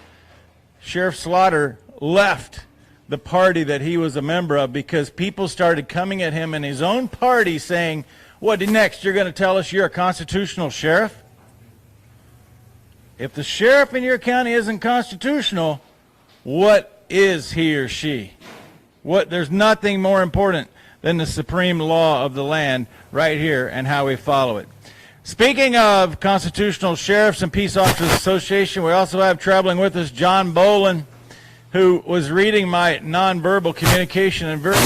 S2: Sheriff Slaughter left the party that he was a member of because people started coming at him in his own party saying, what next? You're going to tell us you're a constitutional sheriff? If the sheriff in your county isn't constitutional, what is he or she? There's nothing more important than the supreme law of the land right here and how we follow it. Speaking of Constitutional Sheriffs and Peace Officers Association, we also have traveling with us John Bolin, who was reading my nonverbal communication and very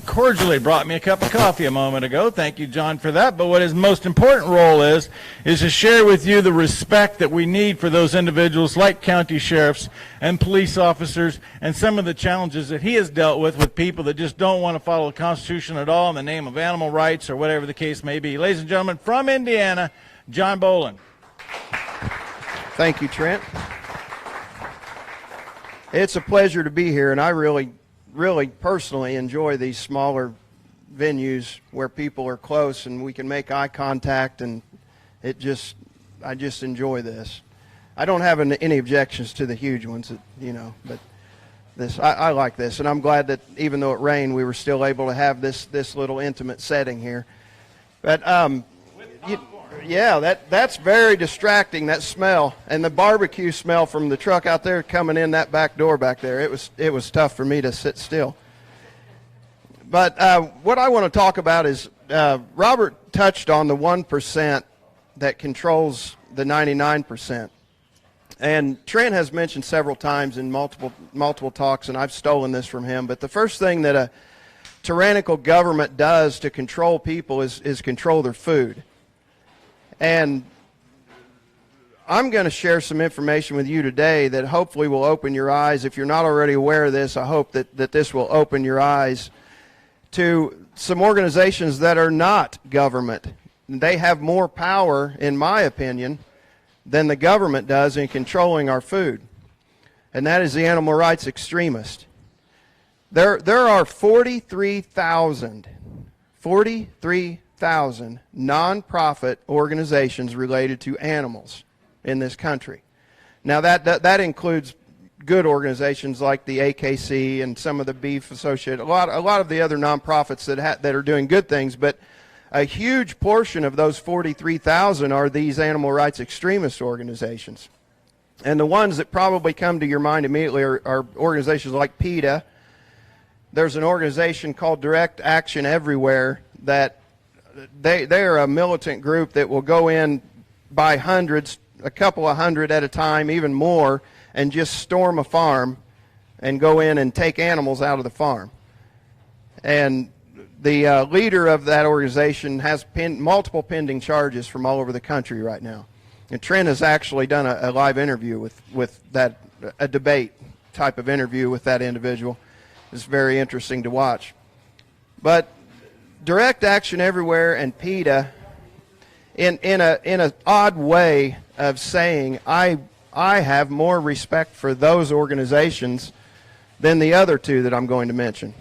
S2: cordially brought me a cup of coffee a moment ago. Thank you, John, for that. But what his most important role is to share with you the respect that we need for those individuals like county sheriffs and police officers and some of the challenges that he has dealt with people that just don't want to follow the Constitution at all in the name of animal rights or whatever the case may be. Ladies and gentlemen, from Indiana, John Bolin.
S7: Thank you, Trent. It's a pleasure to be here, and I really personally enjoy these smaller venues where people are close and we can make eye contact, and I just enjoy this. I don't have any objections to the huge ones, but this I like this, and I'm glad that even though it rained, we were still able to have this little intimate setting here. But yeah, that's very distracting, that smell, and the barbecue smell from the truck out there coming in that back door back there. It was tough for me to sit still. But what I want to talk about is Robert touched on the 1% that controls the 99%. And Trent has mentioned several times in multiple talks, and I've stolen this from him, but the first thing that a tyrannical government does to control people is control their food. And I'm going to share some information with you today that hopefully will open your eyes. If you're not already aware of this, I hope that this will open your eyes to some organizations that are not government. They have more power, in my opinion, than the government does in controlling our food. And that is the animal rights extremist. There are 43,000 nonprofit organizations related to animals in this country. Now that includes good organizations like the AKC and some of the beef associated, a lot of the other nonprofits that are doing good things. But a huge portion of those 43,000 are these animal rights extremist organizations. And the ones that probably come to your mind immediately are organizations like PETA. There's an organization called Direct Action Everywhere that they're a militant group that will go in by hundreds, a couple of hundred at a time, even more, and just storm a farm and go in and take animals out of the farm. And the leader of that organization has multiple pending charges from all over the country right now. And Trent has actually done a live interview with that, a debate type of interview with that individual. It's very interesting to watch. But Direct Action Everywhere and PETA, in an odd way of saying, I have more respect for those organizations than the other two that I'm going to mention.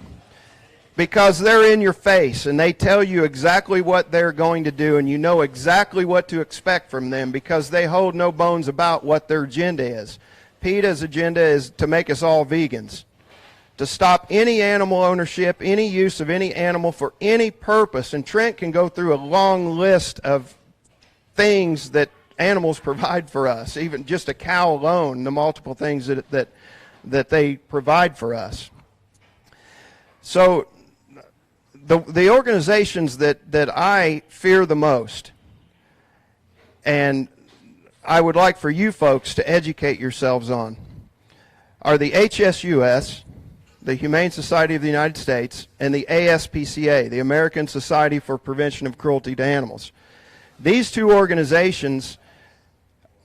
S7: Because they're in your face and they tell you exactly what they're going to do, and you know exactly what to expect from them because they hold no bones about what their agenda is. PETA's agenda is to make us all vegans, to stop any animal ownership, any use of any animal for any purpose. And Trent can go through a long list of things that animals provide for us, even just a cow alone, the multiple things that they provide for us. So the organizations that I fear the most, and I would like for you folks to educate yourselves on, are the HSUS, the Humane Society of the United States, and the ASPCA, the American Society for Prevention of Cruelty to Animals. These two organizations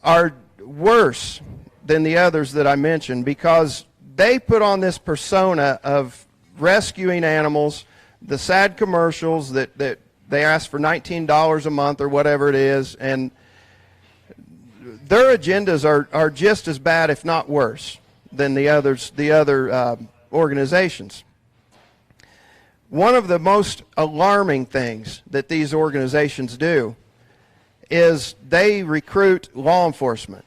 S7: are worse than the others that I mentioned because they put on this persona of rescuing animals, the sad commercials that they ask for $19 a month or whatever it is, and their agendas are just as bad, if not worse, than the other organizations. One of the most alarming things that these organizations do is they recruit law enforcement.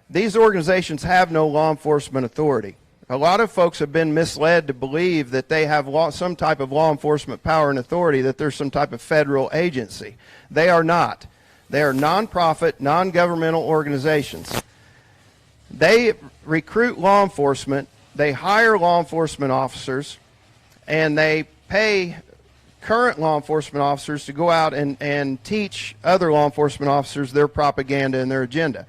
S7: These organizations have no law enforcement authority. A lot of folks have been misled to believe that they have some type of law enforcement power and authority, that there's some type of federal agency. They are not. They are nonprofit, non-governmental organizations. They recruit law enforcement, they hire law enforcement officers, and they pay current law enforcement officers to go out and teach other law enforcement officers their propaganda and their agenda.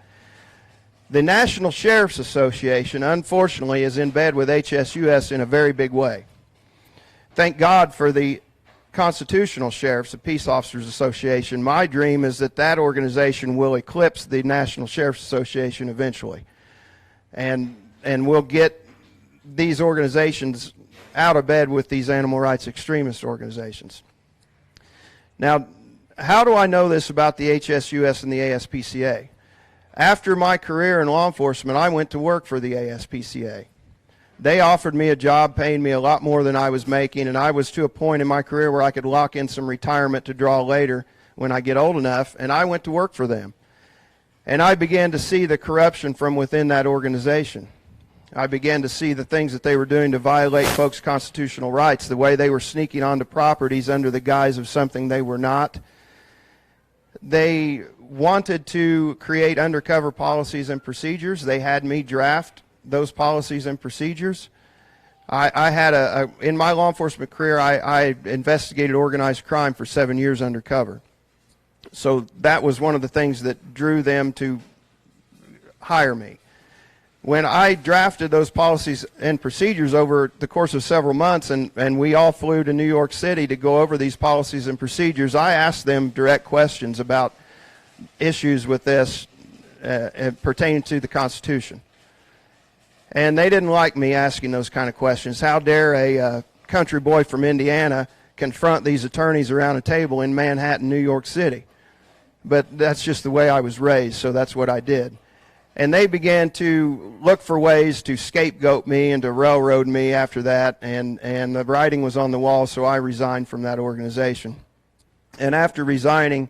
S7: The National Sheriff's Association, unfortunately, is in bed with HSUS in a very big way. Thank God for the Constitutional Sheriffs, the Peace Officers Association. My dream is that that organization will eclipse the National Sheriff's Association eventually. And we'll get these organizations out of bed with these animal rights extremist organizations. Now, how do I know this about the HSUS and the ASPCA? After my career in law enforcement, I went to work for the ASPCA. They offered me a job paying me a lot more than I was making, and I was to a point in my career where I could lock in some retirement to draw later when I get old enough, and I went to work for them. And I began to see the corruption from within that organization. I began to see the things that they were doing to violate folks' constitutional rights, the way they were sneaking onto properties under the guise of something they were not. They wanted to create undercover policies and procedures. They had me draft those policies and procedures. I had in my law enforcement career, I investigated organized crime for 7 years undercover. So that was one of the things that drew them to hire me. When I drafted those policies and procedures over the course of several months, and we all flew to New York City to go over these policies and procedures, I asked them direct questions about issues with this pertaining to the Constitution. And they didn't like me asking those kind of questions. How dare a country boy from Indiana confront these attorneys around a table in Manhattan, New York City? But that's just the way I was raised, so that's what I did. And they began to look for ways to scapegoat me and to railroad me after that, and the writing was on the wall, so I resigned from that organization. And after resigning,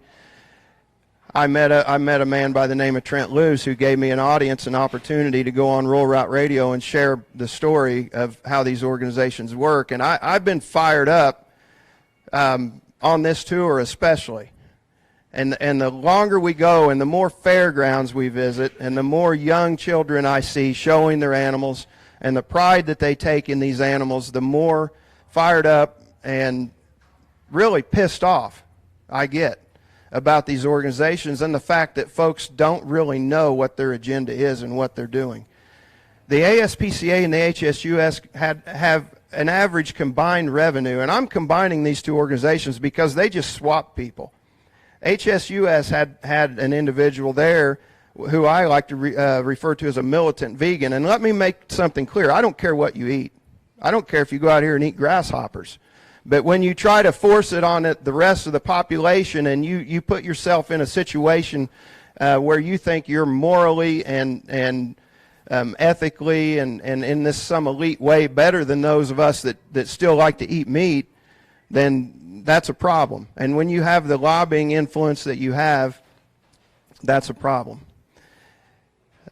S7: I met a man by the name of Trent Luce who gave me an audience, an opportunity to go on Rural Route Radio and share the story of how these organizations work. And I've been fired up on on this tour especially. And the longer we go and the more fairgrounds we visit and the more young children I see showing their animals and the pride that they take in these animals, the more fired up and really pissed off I get about these organizations and the fact that folks don't really know what their agenda is and what they're doing. The ASPCA and the HSUS have an average combined revenue, and I'm combining these two organizations because they just swap people. HSUS had an individual there who I like to refer to as a militant vegan. And let me make something clear. I don't care what you eat. I don't care if you go out here and eat grasshoppers. But when you try to force it on the rest of the population and you put yourself in a situation where you think you're morally and ethically and in this some elite way better than those of us that still like to eat meat, then that's a problem. And when you have the lobbying influence that you have, that's a problem.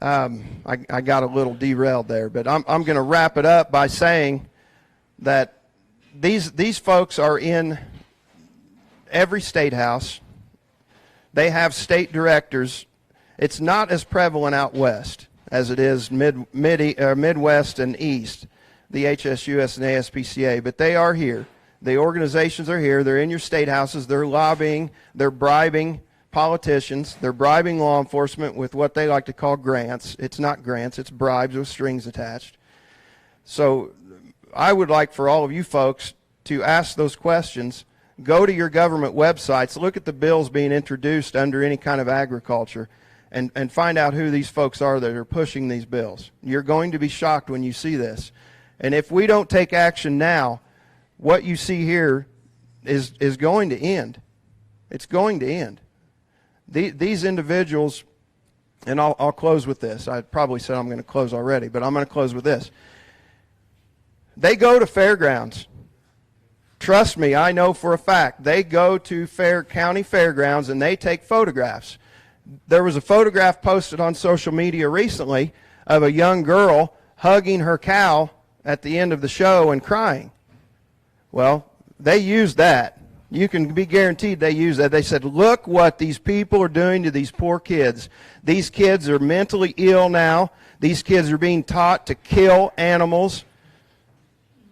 S7: I got a little derailed there, but I'm going to wrap it up by saying that these folks are in every state house. They have state directors. It's not as prevalent out west as it is Midwest and East, the HSUS and ASPCA, but they are here. The organizations are here. They're in your state houses. They're lobbying. They're bribing politicians. They're bribing law enforcement with what they like to call grants. It's not grants. It's bribes with strings attached. So I would like for all of you folks to ask those questions. Go to your government websites. Look at the bills being introduced under any kind of agriculture and find out who these folks are that are pushing these bills. You're going to be shocked when you see this. And if we don't take action now, what you see here is going to end. It's going to end. These individuals, and I'll close with this. I probably said I'm going to close already, but I'm going to close with this. They go to fairgrounds. Trust me, I know for a fact. They go to county fairgrounds and they take photographs. There was a photograph posted on social media recently of a young girl hugging her cow at the end of the show and crying. Well, they used that. You can be guaranteed they used that. They said, look what these people are doing to these poor kids. These kids are mentally ill now. These kids are being taught to kill animals.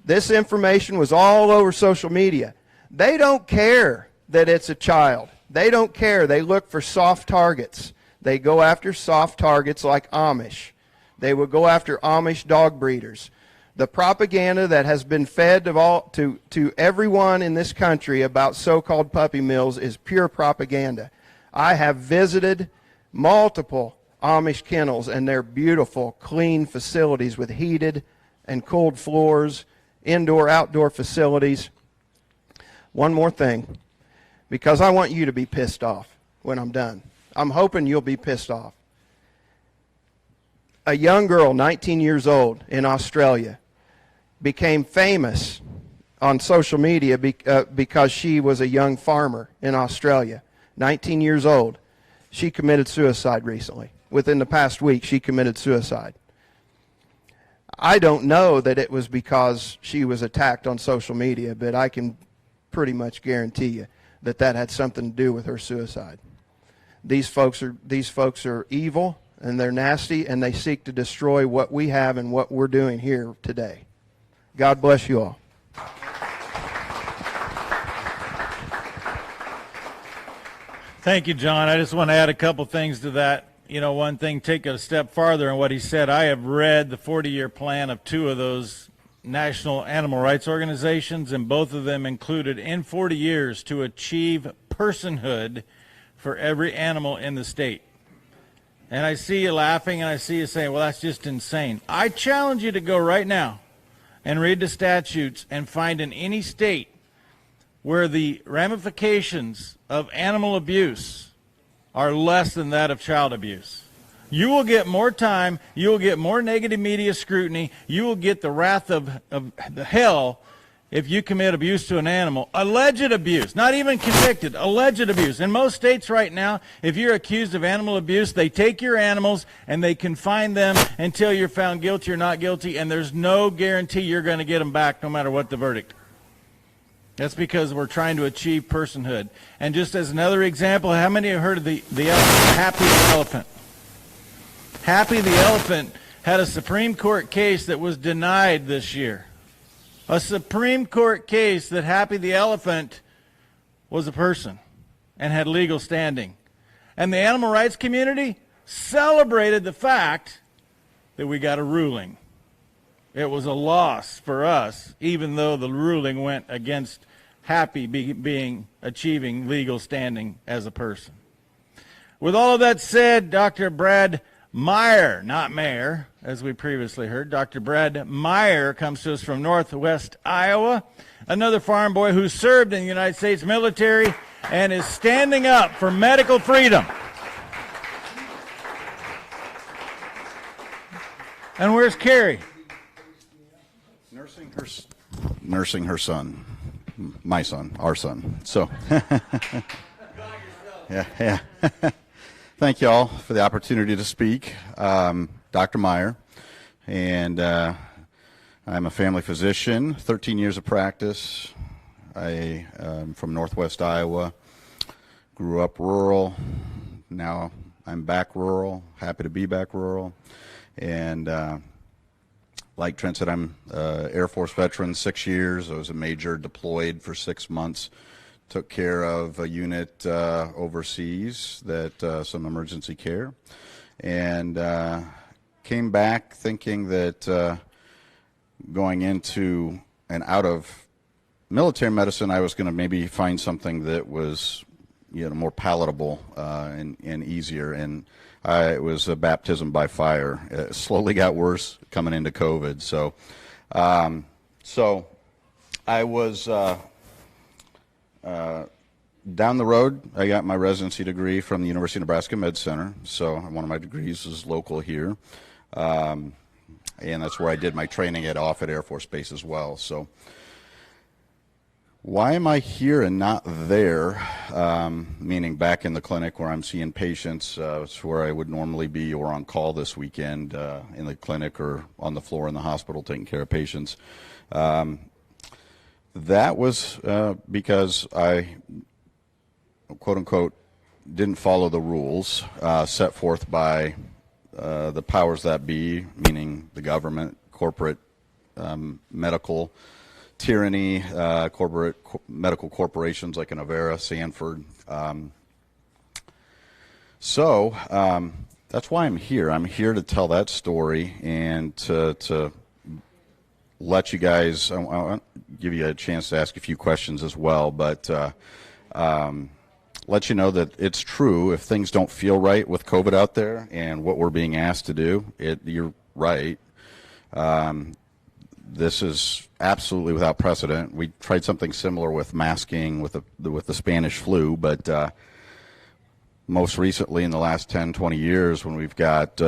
S7: This information was all over social media. They don't care that it's a child. They don't care. They look for soft targets. They go after soft targets like Amish. They will go after Amish dog breeders. The propaganda that has been fed to everyone in this country about so-called puppy mills is pure propaganda. I have visited multiple Amish kennels, and they're beautiful, clean facilities with heated and cooled floors, indoor-outdoor facilities. One more thing, because I want you to be pissed off when I'm done. I'm hoping you'll be pissed off. A young girl, 19 years old, in Australia, became famous on social media because she was a young farmer in Australia, 19 years old. She committed suicide recently. Within the past week, she committed suicide. I don't know that it was because she was attacked on social media, but I can pretty much guarantee you that that had something to do with her suicide. These folks are evil, and they're nasty, and they seek to destroy what we have and what we're doing here today. God bless you all.
S2: Thank you, John. I just want to add a couple things to that. You know, one thing, take it a step farther in what he said. I have read the 40-year plan of two of those national animal rights organizations, and both of them included in 40 years to achieve personhood for every animal in the state. And I see you laughing, and I see you saying, well, that's just insane. I challenge you to go right now and read the statutes and find in any state where the ramifications of animal abuse are less than that of child abuse. You will get more time, you will get more negative media scrutiny, you will get the wrath of the hell if you commit abuse to an animal. Alleged abuse, not even convicted, alleged abuse. In most states right now, if you're accused of animal abuse, they take your animals and they confine them until you're found guilty or not guilty, and there's no guarantee you're going to get them back no matter what the verdict. That's because we're trying to achieve personhood. And just as another example, how many have heard of the elephant, Happy the elephant? Happy the elephant had a Supreme Court case that was denied this year. A Supreme Court case that Happy the elephant was a person and had legal standing. And the animal rights community celebrated the fact that we got a ruling. It was a loss for us, even though the ruling went against Happy achieving legal standing as a person. With all of that said, Dr. Brad Meyer, not Mayer, as we previously heard, Dr. Brad Meyer comes to us from Northwest Iowa, another farm boy who served in the United States military and is standing up for medical freedom. And where's Carrie?
S8: Nursing her son, my son, our son. So, yeah. Thank you all for the opportunity to speak. Dr. Meyer, and I'm a family physician, 13 years of practice. I am from Northwest Iowa, grew up rural. Now I'm back rural, happy to be back rural. And like Trent said, I'm Air Force veteran, 6 years. I was a major, deployed for 6 months. Took care of a unit overseas that some emergency care, and came back thinking that going into and out of military medicine, I was going to maybe find something that was, more palatable and easier. And it was a baptism by fire. It slowly got worse coming into COVID. So I was. Down the road, I got my residency degree from the University of Nebraska Med Center, so one of my degrees is local here, and that's where I did my training at Offutt Air Force Base as well. So why am I here and not there, meaning back in the clinic where I'm seeing patients? It's where I would normally be, or on call this weekend in the clinic or on the floor in the hospital taking care of patients. That was because I, quote unquote, didn't follow the rules set forth by the powers that be, meaning the government, corporate medical tyranny, medical corporations like Avera, Sanford. So that's why I'm here. I'm here to tell that story and to let you guys, I'll give you a chance to ask a few questions as well, but let you know that it's true. If things don't feel right with COVID out there and what we're being asked to do, you're right. This is absolutely without precedent. We tried something similar with masking with the Spanish flu, but most recently in the last 10, 20 years, when we've got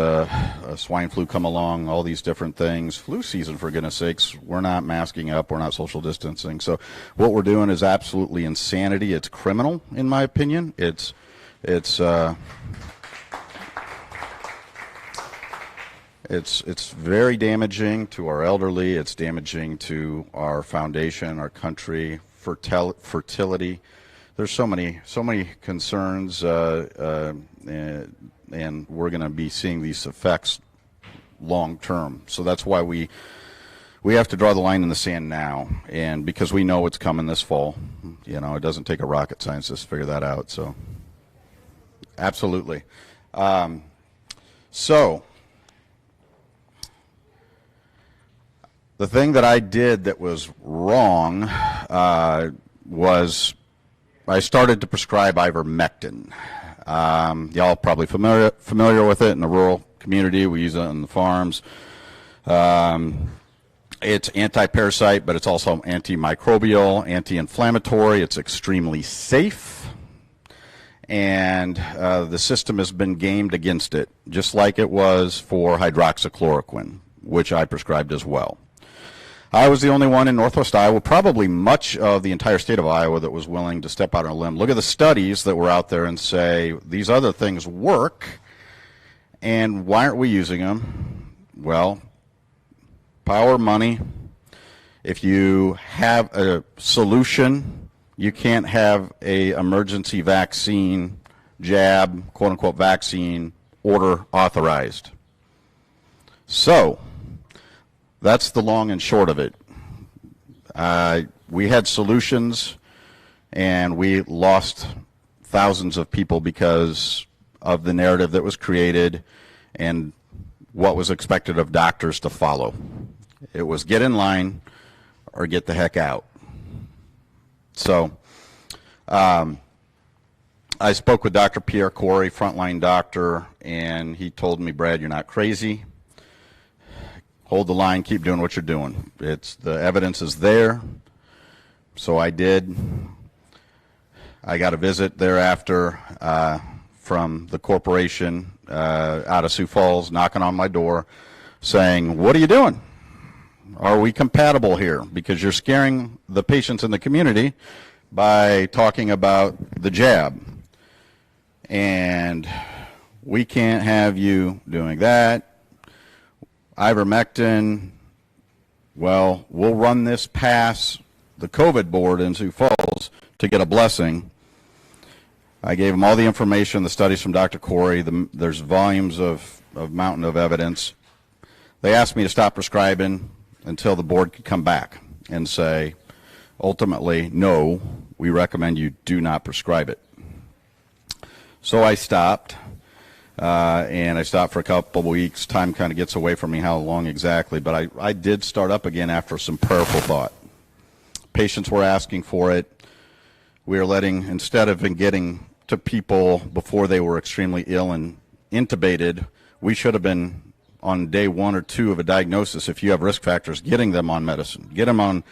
S8: swine flu come along, all these different things, flu season, for goodness sakes, we're not masking up, we're not social distancing. So what we're doing is absolutely insanity. It's criminal, in my opinion. It's very damaging to our elderly. It's damaging to our foundation, our country, fertility. There's so many concerns, and we're going to be seeing these effects long term. So that's why we have to draw the line in the sand now, and because we know it's coming this fall. It doesn't take a rocket scientist to figure that out. So absolutely. So the thing that I did that was wrong was I started to prescribe ivermectin. Y'all probably familiar with it in the rural community. We use it on the farms. It's anti-parasite, but it's also antimicrobial, anti-inflammatory. It's extremely safe, and the system has been gamed against it, just like it was for hydroxychloroquine, which I prescribed as well. I was the only one in Northwest Iowa, probably much of the entire state of Iowa, that was willing to step out on a limb, look at the studies that were out there and say, these other things work, and why aren't we using them? Well, power, money, If you have a solution, you can't have a emergency vaccine, jab, quote unquote vaccine, order authorized. So that's the long and short of it. We had solutions, and we lost thousands of people because of the narrative that was created and what was expected of doctors to follow. It was get in line or get the heck out. So I spoke with Dr. Pierre Corey, frontline doctor, and he told me, Brad, you're not crazy. Hold the line, keep doing what you're doing. The evidence is there. So I did. I got a visit thereafter from the corporation out of Sioux Falls, knocking on my door, saying, what are you doing? Are we compatible here? Because you're scaring the patients in the community by talking about the jab. And we can't have you doing that. Ivermectin, well, we'll run this past the COVID board in Sioux Falls to get a blessing. I gave them all the information, the studies from Dr. Corey. There's volumes of mountain of evidence. They asked me to stop prescribing until the board could come back and say, ultimately, no, we recommend you do not prescribe it. So I stopped, and I stopped for a couple of weeks. Time kind of gets away from me how long exactly, but I did start up again after some prayerful thought. Patients were asking for it. We are letting, instead of getting to people before they were extremely ill and intubated, we should have been on day 1 or 2 of a diagnosis, if you have risk factors, getting them on medicine. Get them on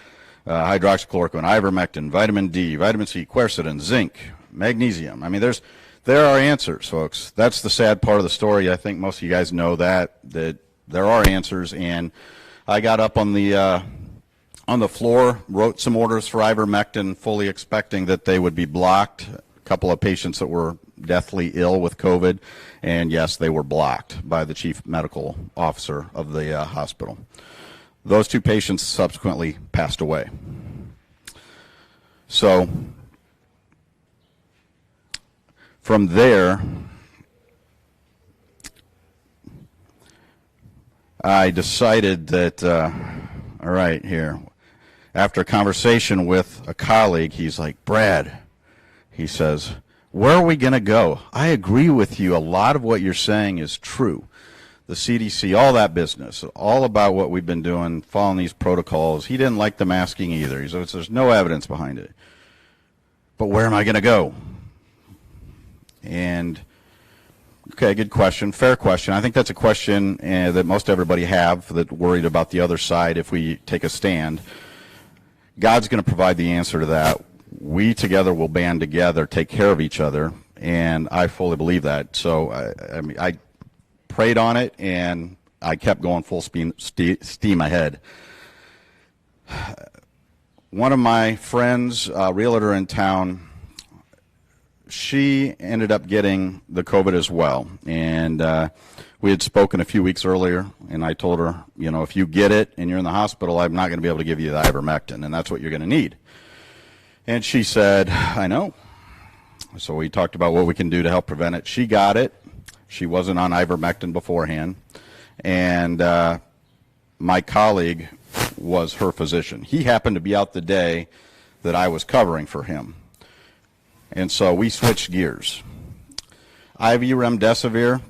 S8: hydroxychloroquine, ivermectin, vitamin D, vitamin C, quercetin, zinc, magnesium. I mean, there are answers, folks. That's the sad part of the story. I think most of you guys know that there are answers. And I got up on the floor, wrote some orders for ivermectin, fully expecting that they would be blocked. A couple of patients that were deathly ill with COVID, and yes, they were blocked by the chief medical officer of the hospital. Those 2 patients subsequently passed away. So from there, I decided that, all right, here, after a conversation with a colleague, he's like, Brad, he says, where are we going to go? I agree with you. A lot of what you're saying is true. The CDC, all that business, all about what we've been doing, following these protocols. He didn't like the masking either. He says, there's no evidence behind it. But where am I going to go? And, okay, good question, fair question. I think that's a question that most everybody have, that worried about the other side if we take a stand. God's going to provide the answer to that. We together will band together, take care of each other, and I fully believe that. So I prayed on it, and I kept going full steam ahead. One of my friends, a realtor in town, she ended up getting the COVID as well, and we had spoken a few weeks earlier, and I told her, you know, if you get it and you're in the hospital, I'm not going to be able to give you the ivermectin, and that's what you're going to need. And she said, I know. So we talked about what we can do to help prevent it. She got it. She wasn't on ivermectin beforehand. And my colleague was her physician. He happened to be out the day that I was covering for him. And so we switched gears. IV remdesivir,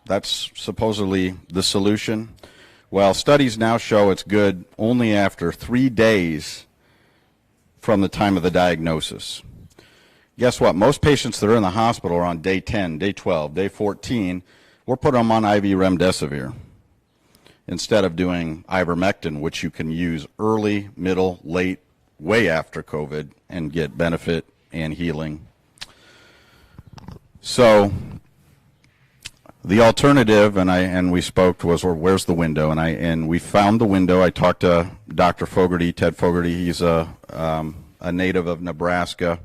S8: that's supposedly the solution. Well, studies now show it's good only after 3 days from the time of the diagnosis. Guess what? Most patients that are in the hospital are on day 10, day 12, day 14. We're putting them on IV remdesivir instead of doing ivermectin, which you can use early, middle, late, way after COVID and get benefit and healing. So the alternative, and we spoke, was, well, where's the window? And we found the window. I talked to Dr. Fogarty, Ted Fogarty. He's a native of Nebraska.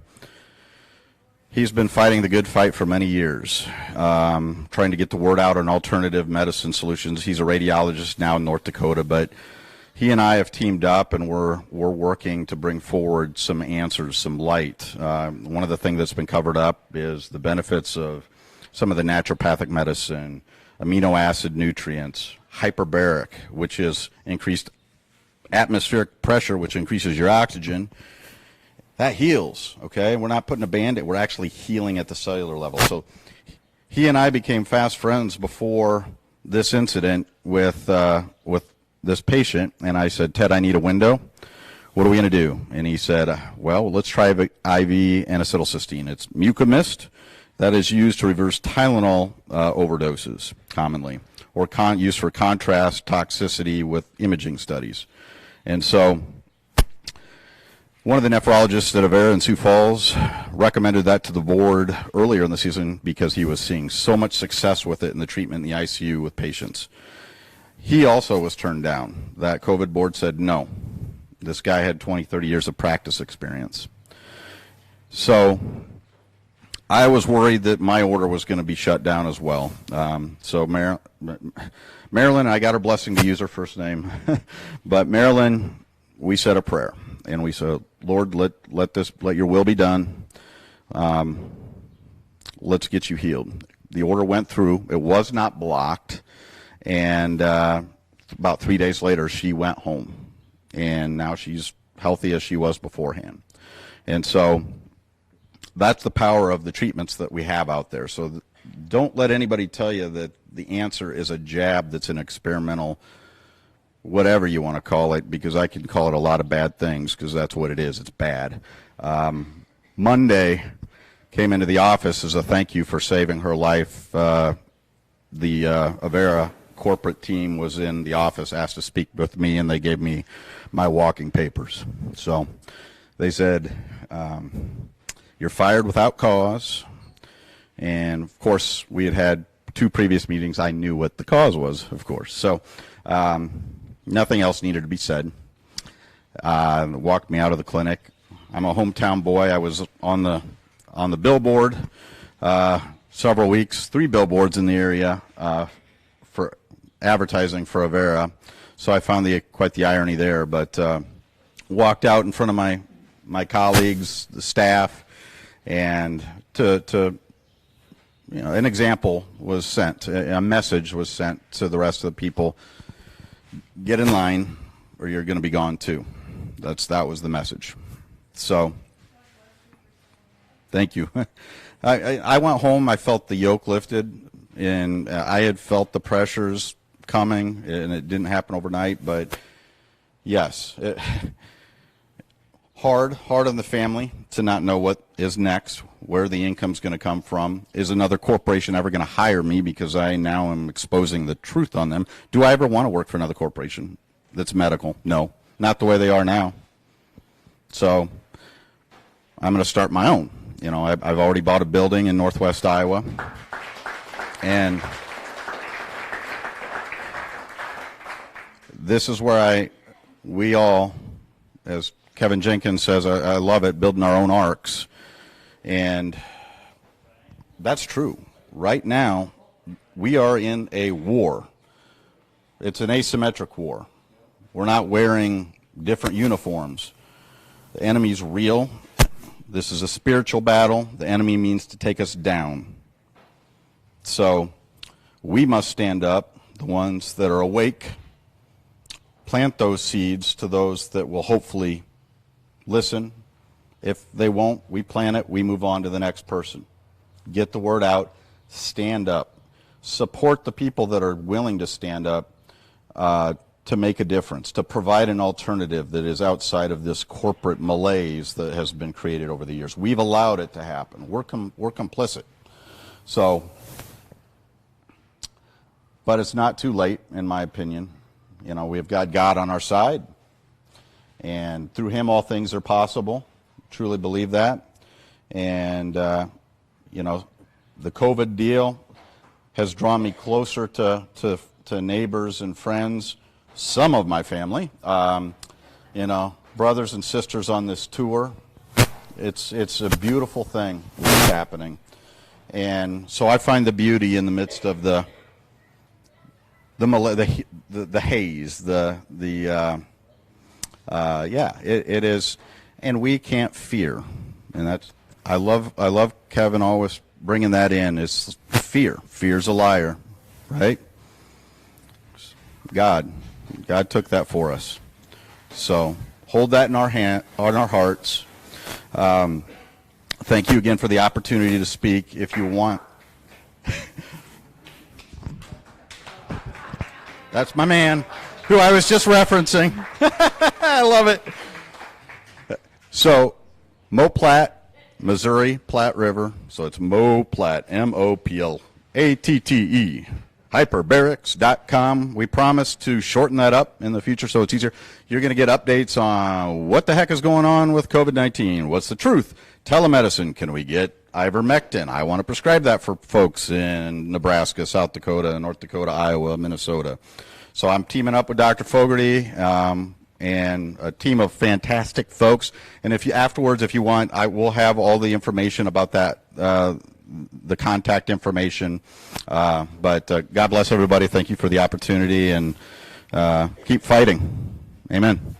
S8: He's been fighting the good fight for many years, trying to get the word out on alternative medicine solutions. He's a radiologist now in North Dakota, but he and I have teamed up, and we're working to bring forward some answers, some light. One of the things that's been covered up is the benefits of some of the naturopathic medicine, amino acid nutrients, hyperbaric, which is increased atmospheric pressure, which increases your oxygen. That heals, okay? We're not putting a Band-Aid. We're actually healing at the cellular level. So he and I became fast friends before this incident with this patient, and I said, Ted, I need a window. What are we going to do? And he said, well, let's try IV N-acetylcysteine. It's Mucomist that is used to reverse Tylenol overdoses commonly, or used for contrast toxicity with imaging studies. And so one of the nephrologists at Avera in Sioux Falls recommended that to the board earlier in the season because he was seeing so much success with it in the treatment in the ICU with patients. He also was turned down. That COVID board said no. This guy had 20, 30 years of practice experience. So I was worried that my order was going to be shut down as well. So Marilyn, I got her blessing to use her first name, but Marilyn, we said a prayer. And we said, Lord, let your will be done. Let's get you healed. The order went through. It was not blocked. And about 3 days later, she went home. And now she's healthy as she was beforehand. And so that's the power of the treatments that we have out there. So don't let anybody tell you that the answer is a jab that's an experimental, whatever you want to call it, because I can call it a lot of bad things, because that's what it is. It's bad. Monday came into the office as a thank you for saving her life. The Avera corporate team was in the office, asked to speak with me, and they gave me my walking papers. So they said, you're fired without cause. And, of course, we had 2 previous meetings. I knew what the cause was, of course. So nothing else needed to be said. Walked me out of the clinic. I'm a hometown boy. I was on the billboard several weeks, 3 billboards in the area for advertising for Avera. So I found quite the irony there. But walked out in front of my colleagues, the staff, and an example was sent, a message was sent to the rest of the people. Get in line or you're going to be gone too. That was the message. So thank you. I went home, I felt the yoke lifted, and I had felt the pressures coming, and it didn't happen overnight, but yes, hard on the family to not know what is next, where the income's going to come from. Is another corporation ever going to hire me because I now am exposing the truth on them? Do I ever want to work for another corporation that's medical? No, not the way they are now. So I'm going to start my own. I've already bought a building in Northwest Iowa, and this is where we all, as Kevin Jenkins says, I love it, building our own arcs. And that's true. Right now, we are in a war. It's an asymmetric war. We're not wearing different uniforms. The enemy's real. This is a spiritual battle. The enemy means to take us down. So we must stand up, the ones that are awake, plant those seeds to those that will hopefully listen. If they won't, we plant it, we move on to the next person. Get the word out, stand up. Support the people that are willing to stand up to make a difference, to provide an alternative that is outside of this corporate malaise that has been created over the years. We've allowed it to happen. We're complicit. So, but it's not too late, in my opinion. We've got God on our side, and through Him all things are possible. Truly believe that. And, the COVID deal has drawn me closer to neighbors and friends, some of my family, brothers and sisters on this tour. It's a beautiful thing that's happening. And so I find the beauty in the midst of the the haze, it is, and we can't fear, and that's I love Kevin always bringing that in is fear. Fear's a liar, right? God took that for us, so hold that in our hearts. Thank you again for the opportunity to speak. If you want. That's my man, who I was just referencing. I love it. So, Moplatte, Missouri, Platte River. So it's Moplatte, M-O-P-L-A-T-T-E. Hyperbarics.com. We promise to shorten that up in the future so it's easier. You're going to get updates on what the heck is going on with COVID-19. What's the truth? Telemedicine. Can we get ivermectin? I want to prescribe that for folks in Nebraska, South Dakota, North Dakota, Iowa, Minnesota. So I'm teaming up with Dr. Fogarty and a team of fantastic folks. And if you afterwards, if you want, I will have all the information about that, the contact information. But God bless everybody. Thank you for the opportunity, and keep fighting. Amen.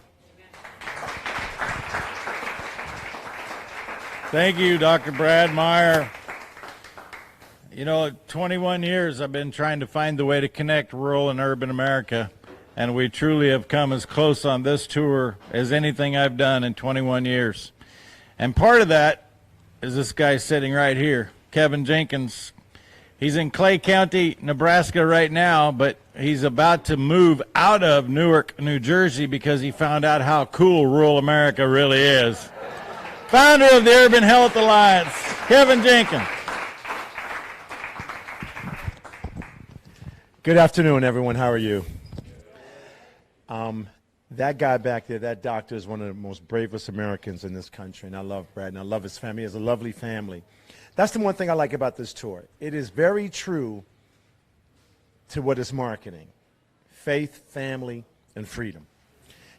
S2: Thank you, Dr. Brad Meyer. You know, 21 years I've been trying to find the way to connect rural and urban America, and we truly have come as close on this tour as anything I've done in 21 years. And part of that is this guy sitting right here, Kevin Jenkins. He's in Clay County, Nebraska right now, but he's about to move out of Newark, New Jersey, because he found out how cool rural America really is. Founder of the Urban Health Alliance, Kevin Jenkins.
S9: Good afternoon, everyone. How are you? That guy back there, that doctor, is one of the most bravest Americans in this country, and I love Brad, and I love his family. He has a lovely family. That's the one thing I like about this tour. It is very true to what is marketing: faith, family, and freedom.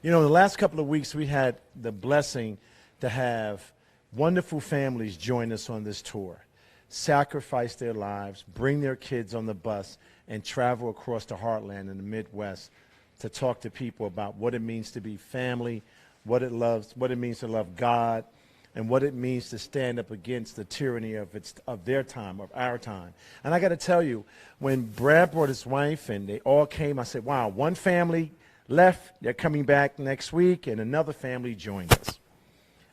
S9: You know, in the last couple of weeks, we had the blessing to have wonderful families join us on this tour, sacrifice their lives, bring their kids on the bus, and travel across the heartland in the Midwest to talk to people about what it means to be family, what it means to love God, and what it means to stand up against the tyranny of their time, of our time. And I got to tell you, when Brad brought his wife and they all came, I said, wow, one family left, they're coming back next week, and another family joined us.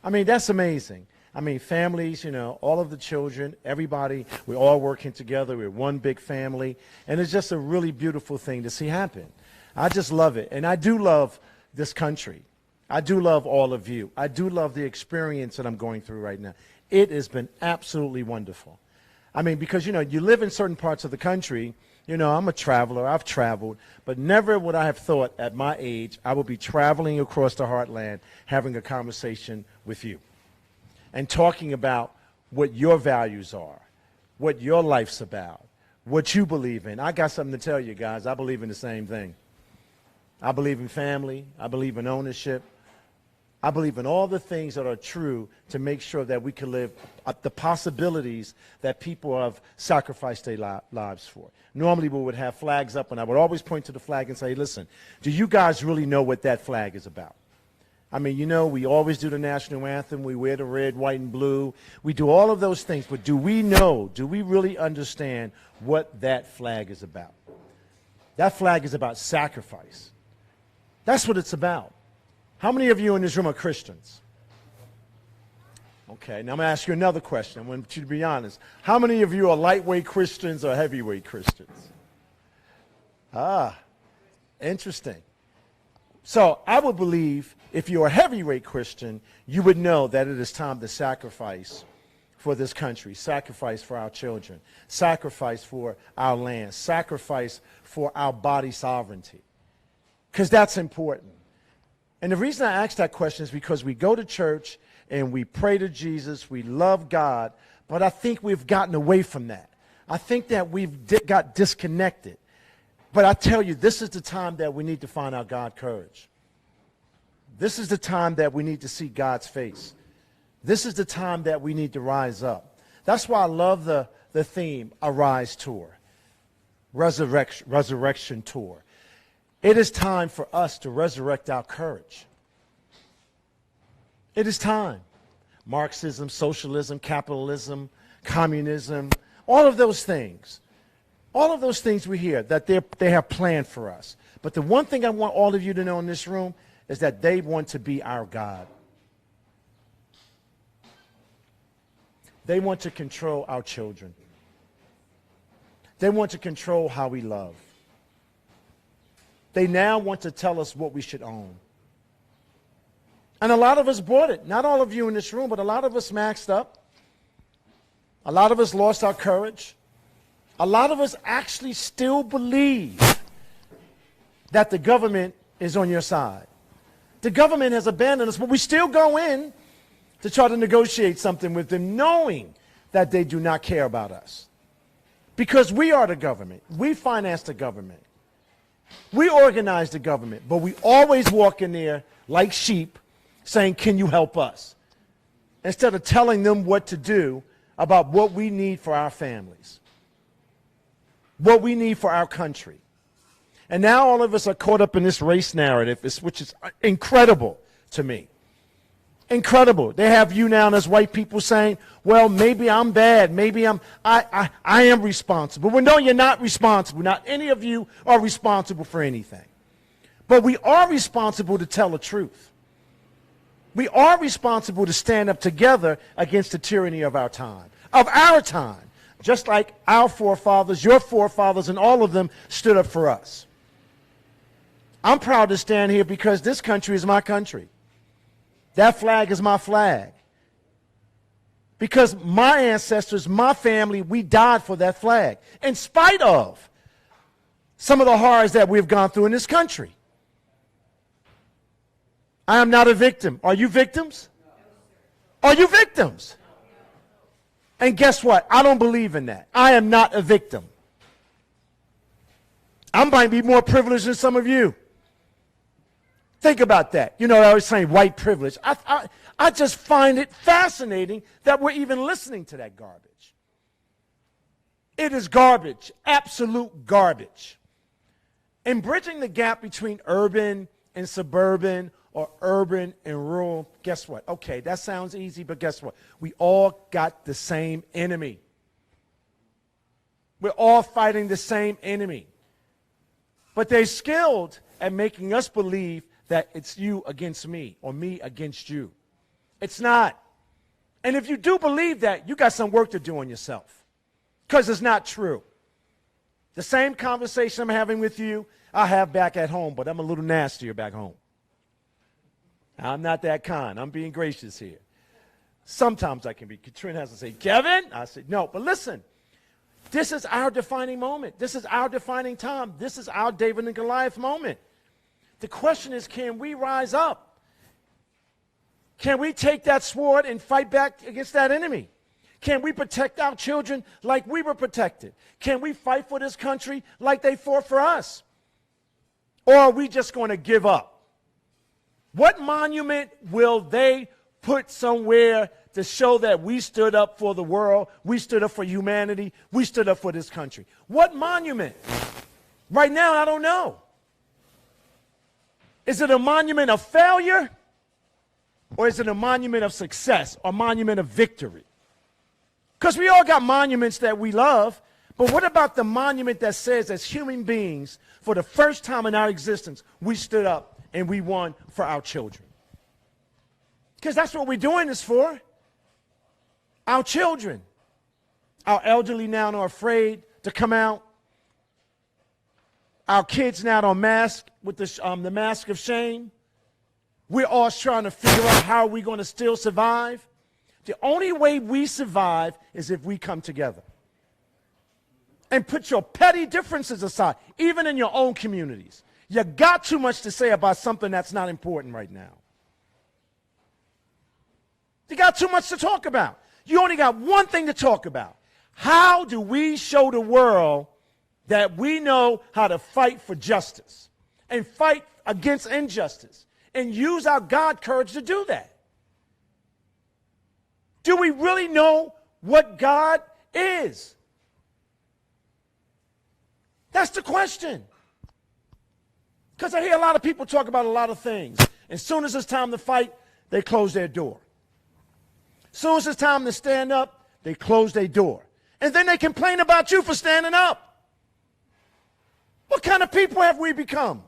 S9: I mean, that's amazing. I mean, families, you know, all of the children, everybody, we're all working together. We're one big family. And it's just a really beautiful thing to see happen. I just love it. And I do love this country. I do love all of you. I do love the experience that I'm going through right now. It has been absolutely wonderful. I mean, because, you know, you live in certain parts of the country. You know, I'm a traveler. I've traveled. But never would I have thought at my age I would be traveling across the heartland having a conversation with you and talking about what your values are, what your life's about, what you believe in. I got something to tell you guys. I believe in the same thing. I believe in family. I believe in ownership. I believe in all the things that are true to make sure that we can live up the possibilities that people have sacrificed their lives for. Normally we would have flags up, and I would always point to the flag and say, listen, do you guys really know what that flag is about? I mean, you know, we always do the national anthem. We wear the red, white, and blue. We do all of those things, but do we know, do we really understand what that flag is about? That flag is about sacrifice. That's what it's about. How many of you in this room are Christians? Okay, now I'm going to ask you another question. I want you to be honest. How many of you are lightweight Christians or heavyweight Christians? Ah, interesting. So I would believe if you're a heavyweight Christian, you would know that it is time to sacrifice for this country, sacrifice for our children, sacrifice for our land, sacrifice for our body sovereignty, because that's important. And the reason I ask that question is because we go to church and we pray to Jesus, we love God, but I think we've gotten away from that. I think that we've got disconnected. But I tell you, this is the time that we need to find our God courage. This is the time that we need to see God's face. This is the time that we need to rise up. That's why I love the theme, Arise Tour, Resurrection Tour. It is time for us to resurrect our courage. It is time. Marxism, socialism, capitalism, communism, all of those things we hear that they have planned for us. But the one thing I want all of you to know in this room is that they want to be our God. They want to control our children. They want to control how we love. They now want to tell us what we should own. And a lot of us bought it. Not all of you in this room, but a lot of us maxed up. A lot of us lost our courage. A lot of us actually still believe that the government is on your side. The government has abandoned us, but we still go in to try to negotiate something with them, knowing that they do not care about us. Because we are the government. We finance the government. We organize the government, but we always walk in there like sheep saying, can you help us? Instead of telling them what to do about what we need for our families, what we need for our country. And now all of us are caught up in this race narrative, which is incredible to me. Incredible. They have you now as white people saying, well, maybe I'm bad. Maybe I am responsible. Well, no, you're not responsible. Not any of you are responsible for anything. But we are responsible to tell the truth. We are responsible to stand up together against the tyranny of our time. Just like our forefathers, your forefathers, and all of them stood up for us. I'm proud to stand here because this country is my country. That flag is my flag. Because my ancestors, my family, we died for that flag. In spite of some of the horrors that we've gone through in this country. I am not a victim. Are you victims? Are you victims? And guess what? I don't believe in that. I am not a victim. I might be more privileged than some of you. Think about that. You know, I was saying white privilege. I just find it fascinating that we're even listening to that garbage. It is garbage, absolute garbage. And bridging the gap between urban and suburban or urban and rural, guess what? Okay, that sounds easy, but guess what? We all got the same enemy. We're all fighting the same enemy. But they're skilled at making us believe that it's you against me or me against you. It's not. And if you do believe that, you got some work to do on yourself because it's not true. The same conversation I'm having with you, I have back at home, but I'm a little nastier back home. I'm not that kind. I'm being gracious here. Sometimes I can be. Katrina has to say, Kevin? I say, no, but listen. This is our defining moment. This is our defining time. This is our David and Goliath moment. The question is, can we rise up? Can we take that sword and fight back against that enemy? Can we protect our children like we were protected? Can we fight for this country like they fought for us? Or are we just going to give up? What monument will they put somewhere to show that we stood up for the world, we stood up for humanity, we stood up for this country? What monument? Right now, I don't know. Is it a monument of failure? Or is it a monument of success or monument of victory? Because we all got monuments that we love, but what about the monument that says as human beings, for the first time in our existence, we stood up and we won for our children? Because that's what we're doing this for. Our children. Our elderly now are afraid to come out. Our kids now don't mask with the mask of shame. We're all trying to figure out how we're going to still survive. The only way we survive is if we come together. And put your petty differences aside, even in your own communities. You got too much to say about something that's not important right now. You got too much to talk about. You only got one thing to talk about. How do we show the world that we know how to fight for justice and fight against injustice and use our God courage to do that? Do we really know what God is? That's the question. Because I hear a lot of people talk about a lot of things. As soon as it's time to fight, they close their door. As soon as it's time to stand up, they close their door. And then they complain about you for standing up. What kind of people have we become?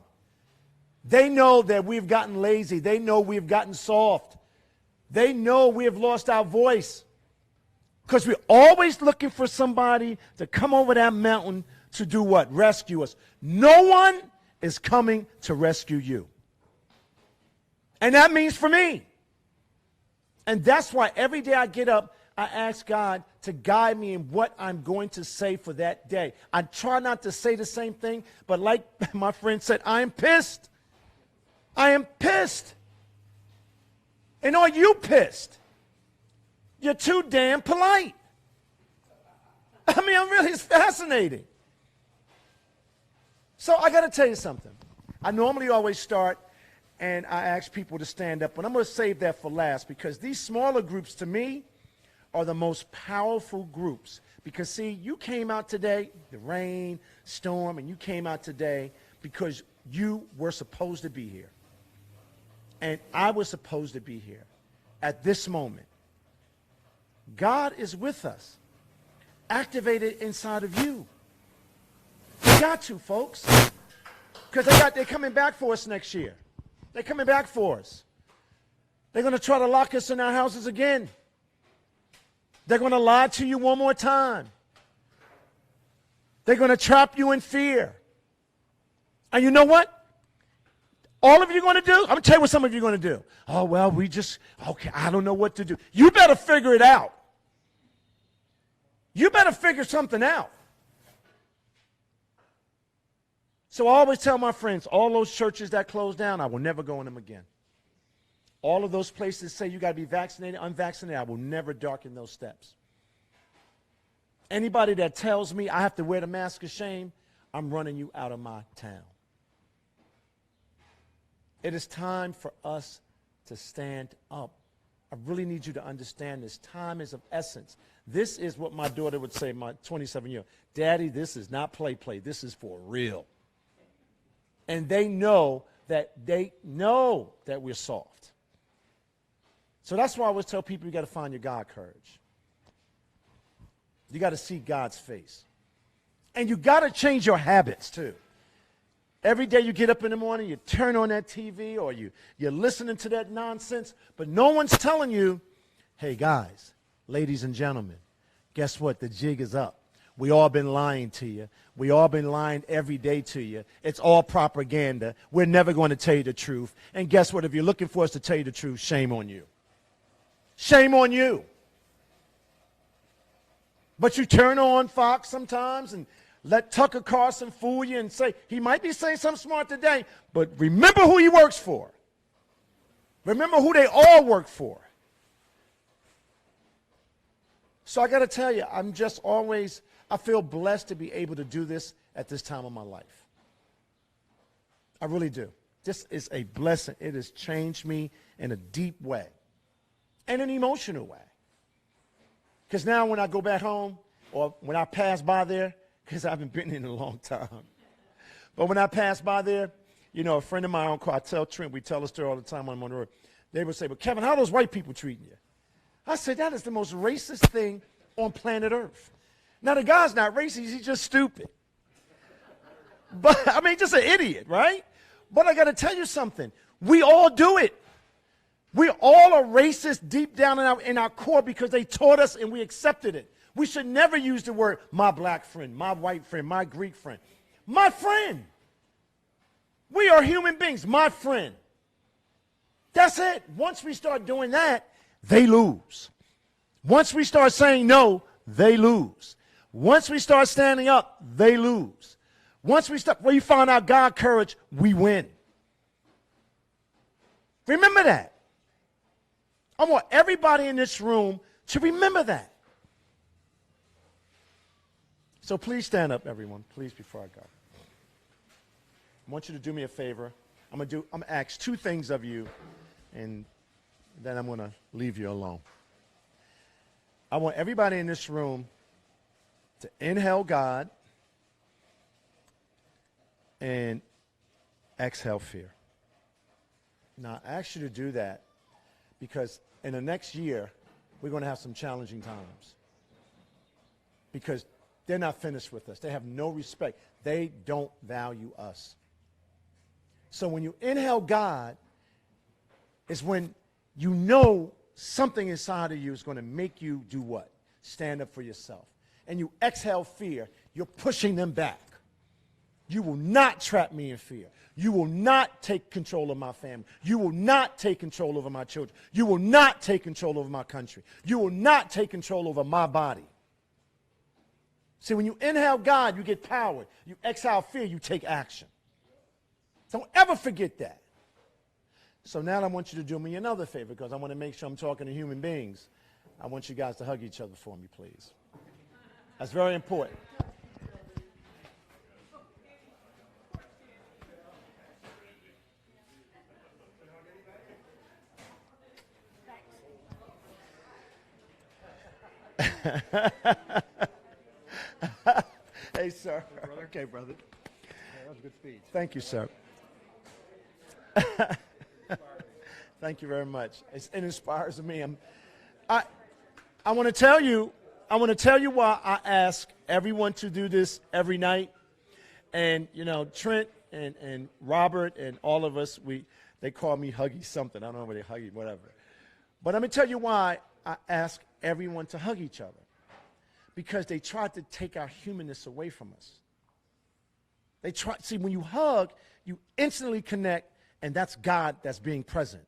S9: They know that we've gotten lazy. They know we've gotten soft. They know we have lost our voice. Because we're always looking for somebody to come over that mountain to do what? Rescue us. No one is coming to rescue you. And that means for me. And that's why every day I get up, I ask God to guide me in what I'm going to say for that day. I try not to say the same thing, but like my friend said, I am pissed. I am pissed. And are you pissed? You're too damn polite. I mean, it's fascinating. So I got to tell you something. I normally always start and I ask people to stand up, but I'm going to save that for last because these smaller groups to me are the most powerful groups. Because see, you came out today, the rain, storm, and you came out today because you were supposed to be here. And I was supposed to be here at this moment. God is with us, activated inside of you. You got to, folks, because they're coming back for us next year. They're coming back for us. They're going to try to lock us in our houses again. They're going to lie to you one more time. They're going to trap you in fear. And you know what? All of you going to do? I'm going to tell you what some of you are going to do. Oh, well, okay, I don't know what to do. You better figure it out. You better figure something out. So I always tell my friends, all those churches that close down, I will never go in them again. All of those places say you got to be vaccinated, unvaccinated, I will never darken those steps. Anybody that tells me I have to wear the mask of shame, I'm running you out of my town. It is time for us to stand up. I really need you to understand this. Time is of essence. This is what my daughter would say, my 27-year-old. Daddy, this is not play. This is for real. And they know that we're soft. So that's why I always tell people you got to find your God courage. You got to see God's face. And you got to change your habits too. Every day you get up in the morning, you turn on that TV or you're listening to that nonsense, but no one's telling you, hey guys, ladies and gentlemen, guess what? The jig is up. We all been lying to you. We all been lying every day to you. It's all propaganda. We're never going to tell you the truth. And guess what? If you're looking for us to tell you the truth, shame on you. Shame on you. But you turn on Fox sometimes and let Tucker Carlson fool you and say, he might be saying something smart today, but remember who he works for. Remember who they all work for. So I got to tell you, I feel blessed to be able to do this at this time of my life. I really do. This is a blessing. It has changed me in a deep way and an emotional way. Because now when I go back home or when I pass by there, because I haven't been in a long time, but when I pass by there, a friend of mine, I tell Trent, we tell the story all the time when I'm on the road. They would say, but Kevin, how are those white people treating you? I said, that is the most racist thing on planet Earth. Now, the guy's not racist, he's just stupid. But, just an idiot, right? But I got to tell you something. We all do it. We all are racist deep down in our core because they taught us and we accepted it. We should never use the word my black friend, my white friend, my Greek friend. My friend. We are human beings. My friend. That's it. Once we start doing that, they lose. Once we start saying no, they lose. Once we start standing up, they lose. Once we find out God courage, we win. Remember that. I want everybody in this room to remember that. So please stand up, everyone. Please, before I go. I want you to do me a favor. I'm going to ask two things of you, and then I'm going to leave you alone. I want everybody in this room to inhale God and exhale fear. Now, I ask you to do that because in the next year, we're going to have some challenging times. Because they're not finished with us. They have no respect. They don't value us. So when you inhale God, it's when you know something inside of you is going to make you do what? Stand up for yourself. And you exhale fear, you're pushing them back. You will not trap me in fear. You will not take control of my family. You will not take control over my children. You will not take control over my country. You will not take control over my body. See, when you inhale God, you get power. You exhale fear, you take action. Don't ever forget that. So now I want you to do me another favor because I want to make sure I'm talking to human beings. I want you guys to hug each other for me, please. That's very important. Hey, sir. Okay, brother.
S3: That was a good speech.
S9: Thank you, sir. Thank you very much. It inspires me. I want to tell you why I ask everyone to do this every night. And, you know, Trent and Robert and all of us, they call me Huggy something. I don't know whether they Huggy, whatever. But let me tell you why I ask everyone to hug each other. Because they tried to take our humanness away from us. See, when you hug, you instantly connect, and that's God that's being present.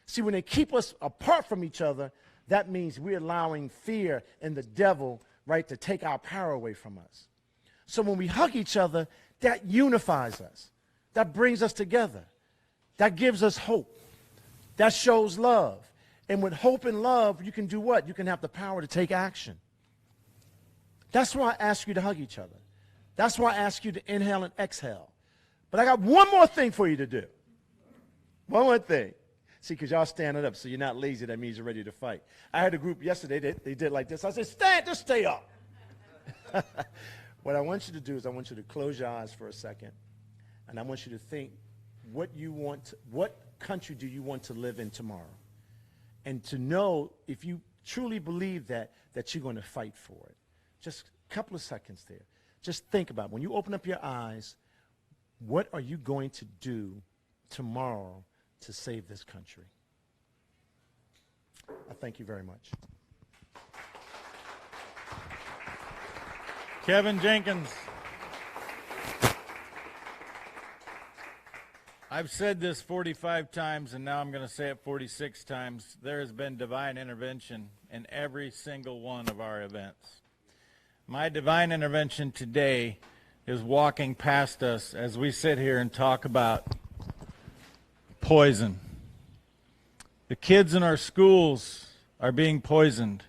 S9: See, when they keep us apart from each other, that means we're allowing fear and the devil, right, to take our power away from us. So when we hug each other, that unifies us. That brings us together. That gives us hope. That shows love. And with hope and love, you can do what? You can have the power to take action. That's why I ask you to hug each other. That's why I ask you to inhale and exhale. But I got one more thing for you to do. One more thing. See, because y'all standing up, so you're not lazy. That means you're ready to fight. I had a group yesterday, they did like this. I said, just stay up. What I want you to do is I want you to close your eyes for a second, and I want you to think what country do you want to live in tomorrow? And to know if you truly believe that you're going to fight for it. Just a couple of seconds there. Just think about it. When you open up your eyes, what are you going to do tomorrow to save this country? I thank you very much.
S2: Kevin Jenkins. I've said this 45 times, and now I'm going to say it 46 times. There has been divine intervention in every single one of our events. My divine intervention today is walking past us as we sit here and talk about poison. The kids in our schools are being poisoned.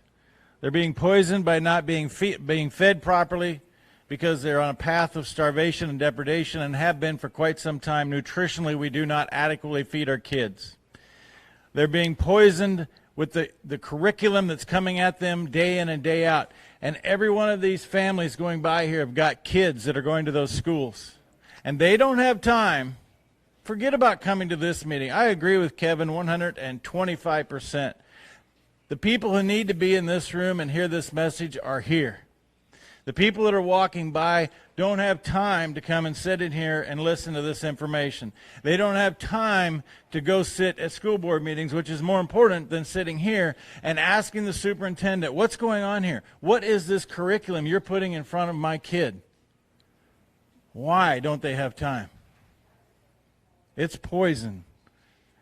S2: They're being poisoned by not being fed properly because they're on a path of starvation and depredation and have been for quite some time. Nutritionally, we do not adequately feed our kids. They're being poisoned with the curriculum that's coming at them day in and day out. And every one of these families going by here have got kids that are going to those schools. And they don't have time. Forget about coming to this meeting. I agree with Kevin 125%. The people who need to be in this room and hear this message are here. The people that are walking by don't have time to come and sit in here and listen to this information. They don't have time to go sit at school board meetings, which is more important than sitting here and asking the superintendent, what's going on here? What is this curriculum you're putting in front of my kid? Why don't they have time? It's poison,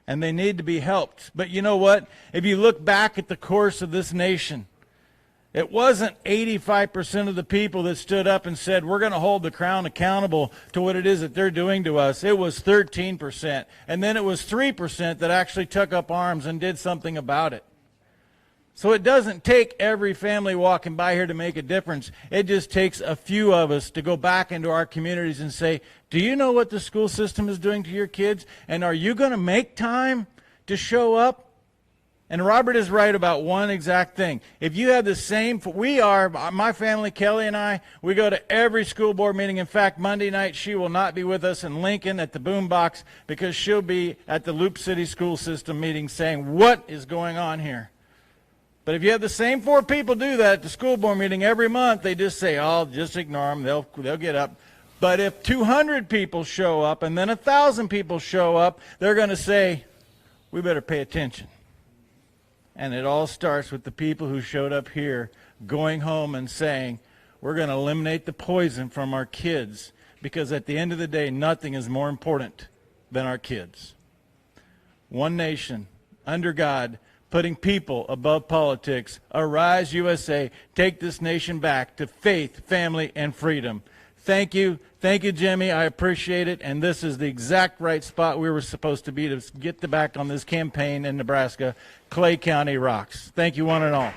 S2: and they need to be helped. But you know what? If you look back at the course of this nation, it wasn't 85% of the people that stood up and said, we're going to hold the Crown accountable to what it is that they're doing to us. It was 13%. And then it was 3% that actually took up arms and did something about it. So it doesn't take every family walking by here to make a difference. It just takes a few of us to go back into our communities and say, do you know what the school system is doing to your kids? And are you going to make time to show up? And Robert is right about one exact thing. If you have the same, my family, Kelly and I, we go to every school board meeting. In fact, Monday night she will not be with us in Lincoln at the boombox because she'll be at the Loop City School System meeting saying, what is going on here? But if you have the same 4 people do that at the school board meeting every month, they just say, oh, just ignore them, they'll get up. But if 200 people show up and then 1,000 people show up, they're going to say, we better pay attention. And it all starts with the people who showed up here going home and saying, we're going to eliminate the poison from our kids, because at the end of the day, nothing is more important than our kids. One nation, under God, putting people above politics. Arise, USA. Take this nation back to faith, family, and freedom. Thank you. Thank you, Jimmy. I appreciate it. And this is the exact right spot we were supposed to be to get back on this campaign in Nebraska. Clay County rocks. Thank you, one and all.